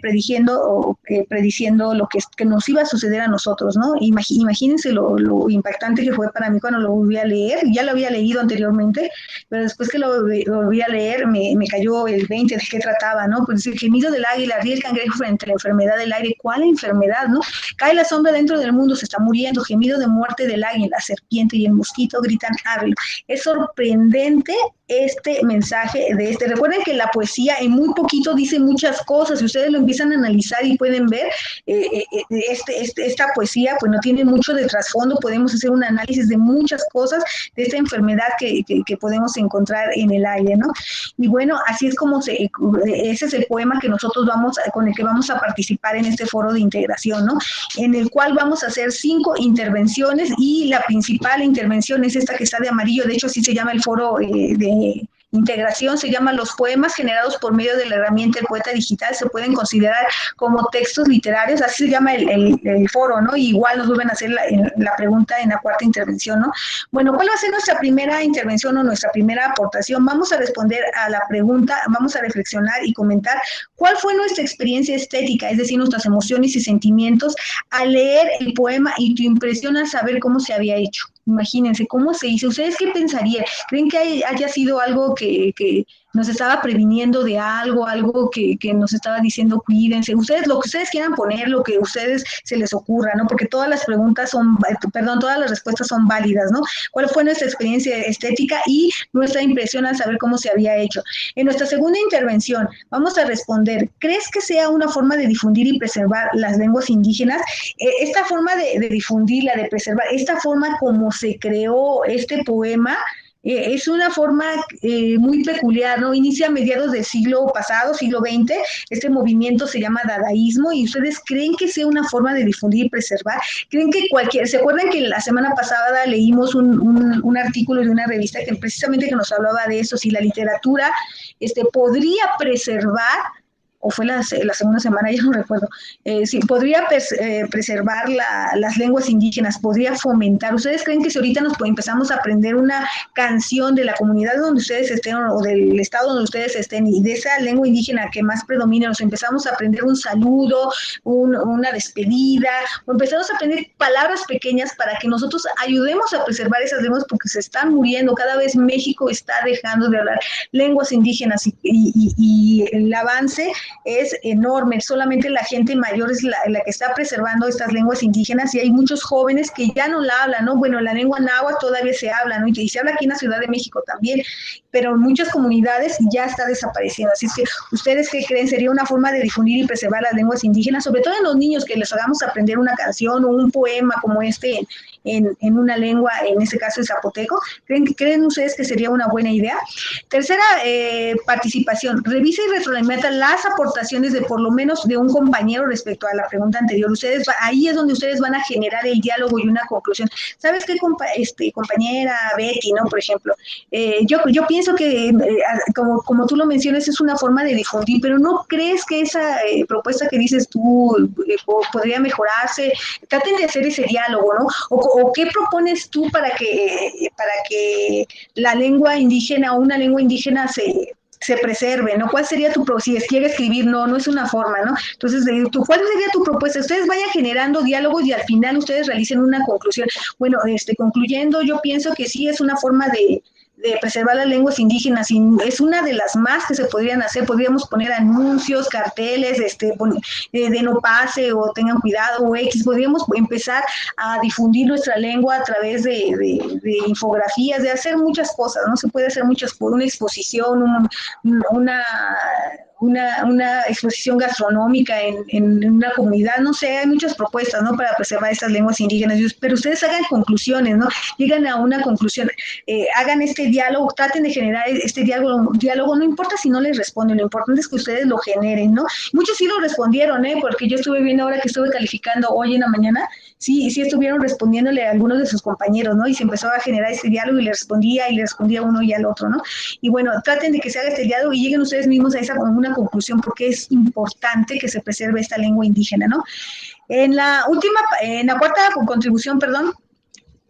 prediciendo lo que nos iba a suceder a nosotros, ¿no? Imagínense lo impactante que fue para mí cuando lo volví a leer, ya lo había leído anteriormente, pero después que lo volví a leer me cayó el 20 de qué trataba, ¿no? Pues el gemido del águila, ríe el cangrejo frente a la enfermedad del aire. ¿Cuál enfermedad, no? Cae la sombra dentro del mundo, se está muriendo, gemido de muerte del águila, la serpiente y el mosquito gritan ábrelo. Es sorprendente este mensaje de este. Recuerden que la poesía en muy poquito dice muchas cosas, si ustedes lo empiezan a analizar y pueden ver, esta poesía pues no tiene mucho de trasfondo, podemos hacer un análisis de muchas cosas de esta enfermedad que podemos encontrar en el aire, ¿no? Y bueno, así es como ese es el poema que nosotros con el que vamos a participar en este foro de integración, ¿no? En el cual vamos a hacer 5 intervenciones y la principal intervención es esta que está de amarillo, de hecho así se llama el foro de integración, se llama Los poemas generados por medio de la herramienta del poeta digital se pueden considerar como textos literarios, así se llama el foro, ¿no? Y igual nos vuelven a hacer la pregunta en la 4ª intervención, ¿no? Bueno, ¿cuál va a ser nuestra primera intervención o nuestra primera aportación? Vamos a responder a la pregunta, vamos a reflexionar y comentar cuál fue nuestra experiencia estética, es decir, nuestras emociones y sentimientos al leer el poema y tu impresión al saber cómo se había hecho. Imagínense cómo se hizo. ¿Ustedes qué pensarían? ¿Creen que haya sido algo que nos estaba previniendo de algo que nos estaba diciendo cuídense? Ustedes, lo que ustedes quieran poner, lo que a ustedes se les ocurra, ¿no? Porque todas las todas las respuestas son válidas, ¿no? ¿Cuál fue nuestra experiencia estética y nuestra impresión al saber cómo se había hecho? En nuestra segunda intervención vamos a responder, ¿crees que sea una forma de difundir y preservar las lenguas indígenas? Esta forma de difundirla, de preservar, esta forma como se creó este poema, es una forma muy peculiar, ¿no? Inicia a mediados del siglo pasado, siglo XX, este movimiento se llama dadaísmo, y ustedes creen que sea una forma de difundir y preservar, creen que ¿se acuerdan que la semana pasada leímos un artículo de una revista que precisamente que nos hablaba de eso, si la literatura podría preservar, o fue la segunda semana, ya no recuerdo, si podría preservar las lenguas indígenas, podría fomentar? ¿Ustedes creen que si ahorita empezamos a aprender una canción de la comunidad donde ustedes estén o del estado donde ustedes estén y de esa lengua indígena que más predomina, nos empezamos a aprender un saludo, una despedida, o empezamos a aprender palabras pequeñas para que nosotros ayudemos a preservar esas lenguas porque se están muriendo? Cada vez México está dejando de hablar lenguas indígenas y el avance es enorme, solamente la gente mayor es la que está preservando estas lenguas indígenas y hay muchos jóvenes que ya no la hablan, ¿no? Bueno, la lengua náhuatl todavía se habla, ¿no? Y se habla aquí en la Ciudad de México también, pero en muchas comunidades ya está desapareciendo. Así es que, ¿ustedes qué creen? ¿Sería una forma de difundir y preservar las lenguas indígenas? Sobre todo en los niños, que les hagamos aprender una canción o un poema como este en una lengua, en este caso el zapoteco. ¿Creen ustedes que sería una buena idea? Tercera participación, revisa y retroalimenta las aportaciones de por lo menos de un compañero respecto a la pregunta anterior. Ahí es donde ustedes van a generar el diálogo y una conclusión. ¿Sabes qué, compañera Betty, no? Por ejemplo, yo pienso que, como tú lo mencionas, es una forma de difundir, pero ¿no crees que esa propuesta que dices tú podría mejorarse? Traten de hacer ese diálogo, ¿no? ¿O qué propones tú para que la lengua indígena o una lengua indígena se preserve, ¿no? ¿Cuál sería si quiere escribir? No es una forma, ¿no? Entonces, ¿cuál sería tu propuesta? Ustedes vayan generando diálogos y al final ustedes realicen una conclusión. Bueno, concluyendo, yo pienso que sí es una forma de preservar las lenguas indígenas y es una de las más que se podrían hacer. Podríamos poner anuncios, carteles, de no pase o tengan cuidado o X. Podríamos empezar a difundir nuestra lengua a través de infografías, de hacer muchas cosas, ¿no? Se puede hacer muchas, por una exposición, una exposición gastronómica en una comunidad, no sé, hay muchas propuestas, ¿no? Para preservar estas lenguas indígenas, pero ustedes hagan conclusiones, ¿no? Llegan a una conclusión, hagan este diálogo, traten de generar este diálogo, no importa si no les responden, lo importante es que ustedes lo generen, ¿no? Muchos sí lo respondieron, porque yo estuve viendo ahora que estuve calificando hoy en la mañana, sí estuvieron respondiéndole a algunos de sus compañeros, ¿no? Y se empezó a generar este diálogo y le respondía uno y al otro, ¿no? Y bueno, traten de que se haga este diálogo y lleguen ustedes mismos a una conclusión, porque es importante que se preserve esta lengua indígena, ¿no? En la cuarta contribución, perdón,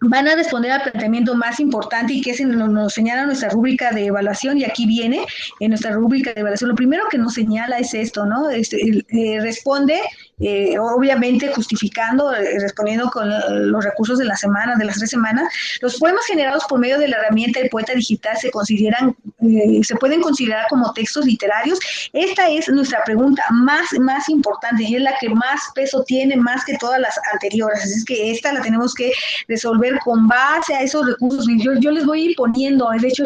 van a responder al planteamiento más importante y que es nos señala nuestra rúbrica de evaluación, y aquí viene en nuestra rúbrica de evaluación. Lo primero que nos señala es esto, ¿no? Responde, obviamente justificando, respondiendo con los recursos de la semana, de las 3 semanas. Los poemas generados por medio de la herramienta del poeta digital se pueden considerar como textos literarios. Esta es nuestra pregunta más importante y es la que más peso tiene, más que todas las anteriores. Así es que esta la tenemos que resolver con base a esos recursos. Yo les voy a ir poniendo, de hecho,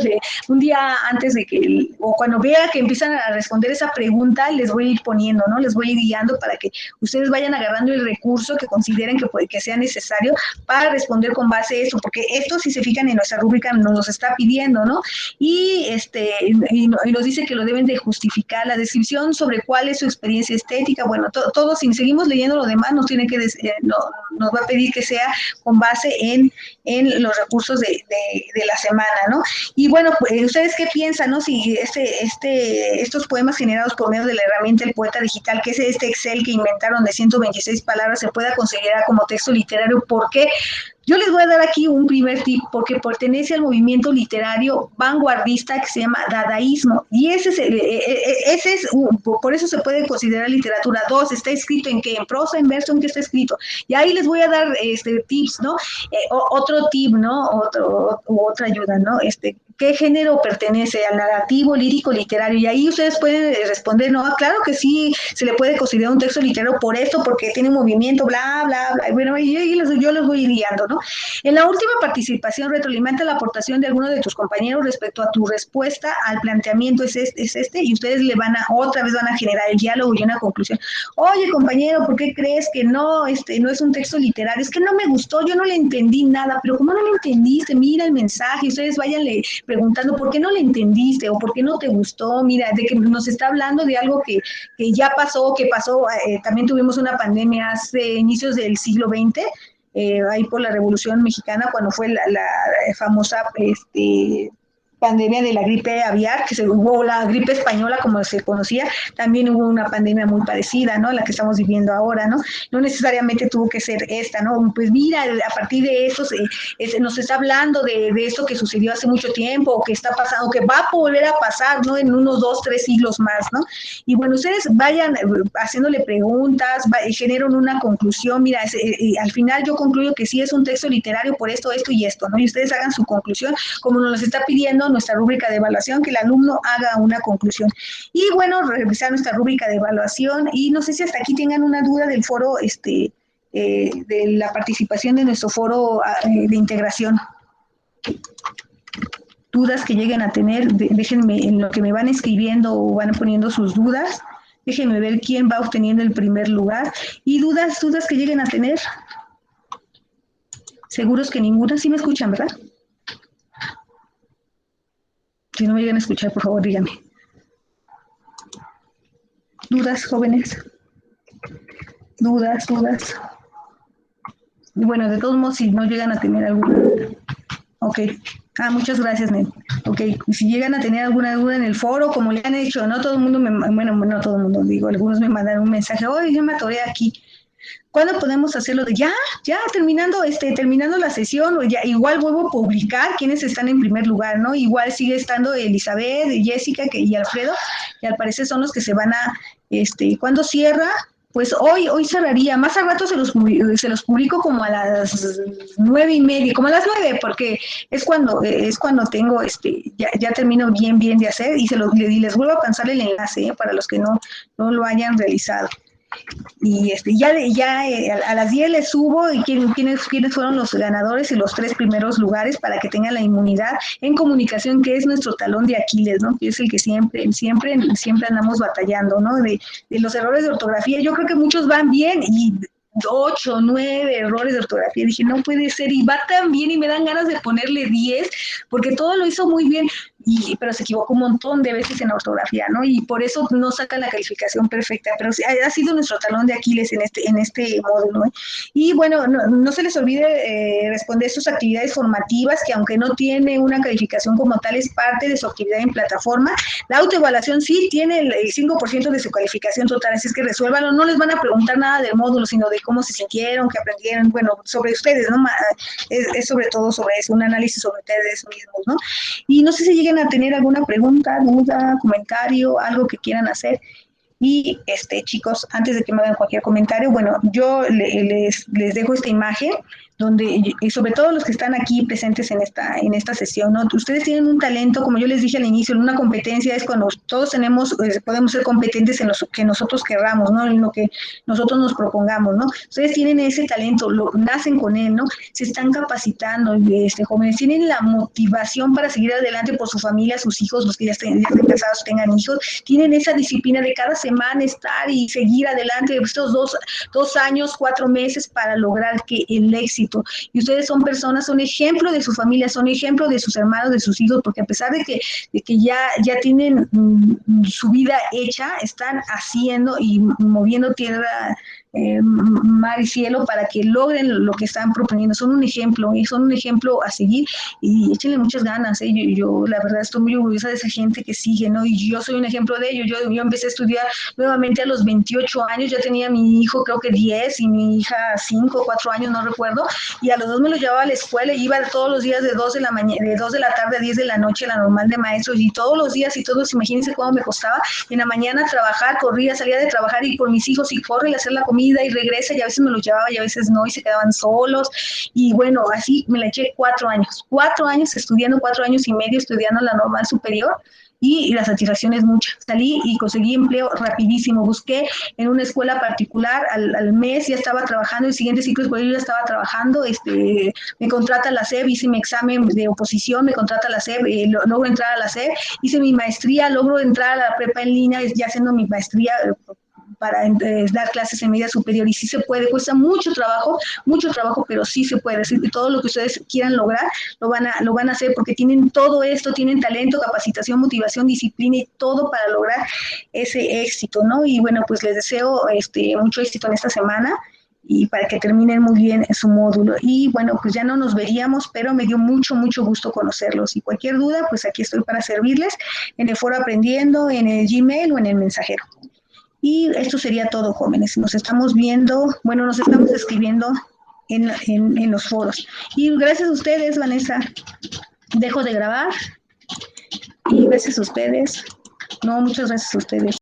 un día antes de que, o cuando vea que empiezan a responder esa pregunta, les voy a ir poniendo, ¿no? Les voy a ir guiando para que ustedes vayan agarrando el recurso que consideren que sea necesario para responder con base a eso, porque esto, si se fijan en nuestra rúbrica, nos los está pidiendo, ¿no? Y nos dice que lo deben de justificar, la descripción sobre cuál es su experiencia estética. Bueno, todo, si seguimos leyendo lo demás, nos va a pedir que sea con base en los recursos de la semana, ¿no? Y bueno, pues, ¿ustedes qué piensan, no? Si estos poemas generados por medio de la herramienta del poeta digital, que es este Excel que inventaron de 126 palabras, se pueda considerar como texto literario. ¿Por qué? Yo les voy a dar aquí un primer tip, porque pertenece al movimiento literario vanguardista que se llama dadaísmo, y por eso se puede considerar literatura. 2, está escrito en qué, en prosa, en verso, en qué está escrito. Y ahí les voy a dar tips, ¿no? Otro tip, ¿no? Otra ayuda, ¿no? ¿Qué género pertenece? ¿Al narrativo, lírico, literario? Y ahí ustedes pueden responder, no, claro que sí, se le puede considerar un texto literario por esto, porque tiene movimiento, bla, bla, bla. Bueno, yo los voy guiando, ¿no? En la última participación, retroalimenta la aportación de alguno de tus compañeros respecto a tu respuesta al planteamiento es este, y ustedes otra vez van a generar el diálogo y una conclusión. Oye, compañero, ¿por qué crees que no es un texto literario? Es que no me gustó, yo no le entendí nada. Pero ¿cómo no le entendiste? Mira el mensaje, ustedes váyanle preguntando por qué no le entendiste o por qué no te gustó. Mira, de que nos está hablando de algo que ya pasó, también tuvimos una pandemia hace inicios del siglo XX, ahí por la Revolución Mexicana, cuando fue la famosa pandemia de la gripe aviar, hubo la gripe española, como se conocía. También hubo una pandemia muy parecida, ¿no? La que estamos viviendo ahora, ¿no? No necesariamente tuvo que ser esta, ¿no? Pues mira, a partir de eso nos está hablando de esto que sucedió hace mucho tiempo, o que está pasando, que va a volver a pasar, ¿no? En unos 2, 3 siglos más, ¿no? Y bueno, ustedes vayan haciéndole preguntas, generan una conclusión. Mira, al final yo concluyo que sí es un texto literario por esto, esto y esto, ¿no? Y ustedes hagan su conclusión, como nos está pidiendo nuestra rúbrica de evaluación, que el alumno haga una conclusión. Y bueno, revisar nuestra rúbrica de evaluación, y no sé si hasta aquí tengan una duda del foro, de la participación de nuestro foro de integración. Dudas que lleguen a tener, déjenme en lo que me van escribiendo o van poniendo sus dudas. Déjenme ver quién va obteniendo el primer lugar. Y dudas que lleguen a tener. Seguros que ninguna. Sí me escuchan, ¿verdad? Si no me llegan a escuchar, por favor, díganme. ¿Dudas, jóvenes? ¿Dudas? Bueno, de todos modos, si no llegan a tener alguna. Ok. Muchas gracias, Ned. Ok, si llegan a tener alguna duda en el foro, como le han hecho, no todo el mundo, no todo el mundo, digo, algunos me mandaron un mensaje, oye, yo me atoré aquí. ¿Cuándo podemos hacerlo? Ya, terminando la sesión, o ya, igual vuelvo a publicar quiénes están en primer lugar, ¿no? Igual sigue estando Elizabeth, Jessica y Alfredo, y al parecer son los que se van a, ¿cuándo cierra? Pues hoy cerraría. Más al rato se los publico como a las 9:30, como a las 9, porque es cuando tengo, ya termino bien de hacer, y les vuelvo a pasar el enlace, para los que no lo hayan realizado. Y a las 10 les subo y quiénes fueron los ganadores y los 3 primeros lugares, para que tengan la inmunidad en comunicación, que es nuestro talón de Aquiles, ¿no? Que es el que siempre andamos batallando, ¿no? De los errores de ortografía. Yo creo que muchos van bien y 8, 9 errores de ortografía. Dije, no puede ser, y va tan bien y me dan ganas de ponerle 10, porque todo lo hizo muy bien. pero se equivocó un montón de veces en ortografía, ¿no? Y por eso no saca la calificación perfecta, pero sí, ha sido nuestro talón de Aquiles en este módulo, ¿eh? Y bueno, no se les olvide responder sus actividades formativas, que aunque no tiene una calificación como tal, es parte de su actividad en plataforma. La autoevaluación sí tiene el 5% de su calificación total, así es que resuélvanlo, no les van a preguntar nada del módulo, sino de cómo se sintieron, qué aprendieron, bueno, sobre ustedes, ¿no? Es sobre todo sobre eso, un análisis sobre ustedes mismos, ¿no? Y no sé si lleguen a tener alguna pregunta, duda, comentario, algo que quieran hacer. Y chicos, antes de que me hagan cualquier comentario, bueno, yo les dejo esta imagen donde, y sobre todo los que están aquí presentes en esta sesión, ¿no? Ustedes tienen un talento, como yo les dije al inicio, una competencia es cuando todos tenemos, podemos ser competentes en lo que nosotros querramos, ¿no? En lo que nosotros nos propongamos, ¿no? Ustedes tienen ese talento, nacen con él, ¿no? Se están capacitando, jóvenes, tienen la motivación para seguir adelante por su familia, sus hijos, los que ya estén casados, tengan hijos, tienen esa disciplina de cada semana estar y seguir adelante estos 2 años, 4 meses para lograr que el éxito. Y ustedes son personas, son ejemplo de su familia, son ejemplo de sus hermanos, de sus hijos, porque a pesar de que ya tienen su vida hecha, están haciendo y moviendo tierra, mar y cielo para que logren lo que están proponiendo. Son un ejemplo a seguir y échenle muchas ganas. Yo la verdad estoy muy orgullosa de esa gente que sigue, ¿no? Y yo soy un ejemplo de ello. Yo empecé a estudiar nuevamente a los 28 años, ya tenía mi hijo creo que 10 y mi hija 5 o 4 años, no recuerdo, y a los dos me los llevaba a la escuela y iba todos los días de 2 de la mañana, de 2 de la tarde a 10 de la noche, la normal de maestros, y todos los días y todos, imagínense cómo me costaba. En la mañana trabajar, corría, salía de trabajar y por mis hijos y corre y hacer la comida y regresa, y a veces me los llevaba y a veces no, y se quedaban solos. Y bueno, así me la eché 4 años estudiando, 4 años y medio estudiando la normal superior. Y la satisfacción es mucha. Salí y conseguí empleo rapidísimo. Busqué en una escuela particular, al mes ya estaba trabajando, el siguiente ciclo escolar ya estaba trabajando, me contrata la SEP, hice mi examen de oposición, me contrata la SEP, logro entrar a la SEP, hice mi maestría, logro entrar a la prepa en línea, ya haciendo mi maestría para dar clases en media superior, y sí se puede, cuesta mucho trabajo, pero sí se puede. Así que todo lo que ustedes quieran lograr, lo van a hacer porque tienen todo esto, tienen talento, capacitación, motivación, disciplina y todo para lograr ese éxito, ¿no? Y bueno, pues les deseo mucho éxito en esta semana y para que terminen muy bien su módulo. Y bueno, pues ya no nos veríamos, pero me dio mucho gusto conocerlos. Y cualquier duda, pues aquí estoy para servirles en el foro Aprendiendo, en el Gmail o en el mensajero. Y esto sería todo, jóvenes. Nos estamos viendo, bueno, nos estamos escribiendo en los foros. Y gracias a ustedes, Vanessa. Dejo de grabar. Y gracias a ustedes. No, muchas gracias a ustedes.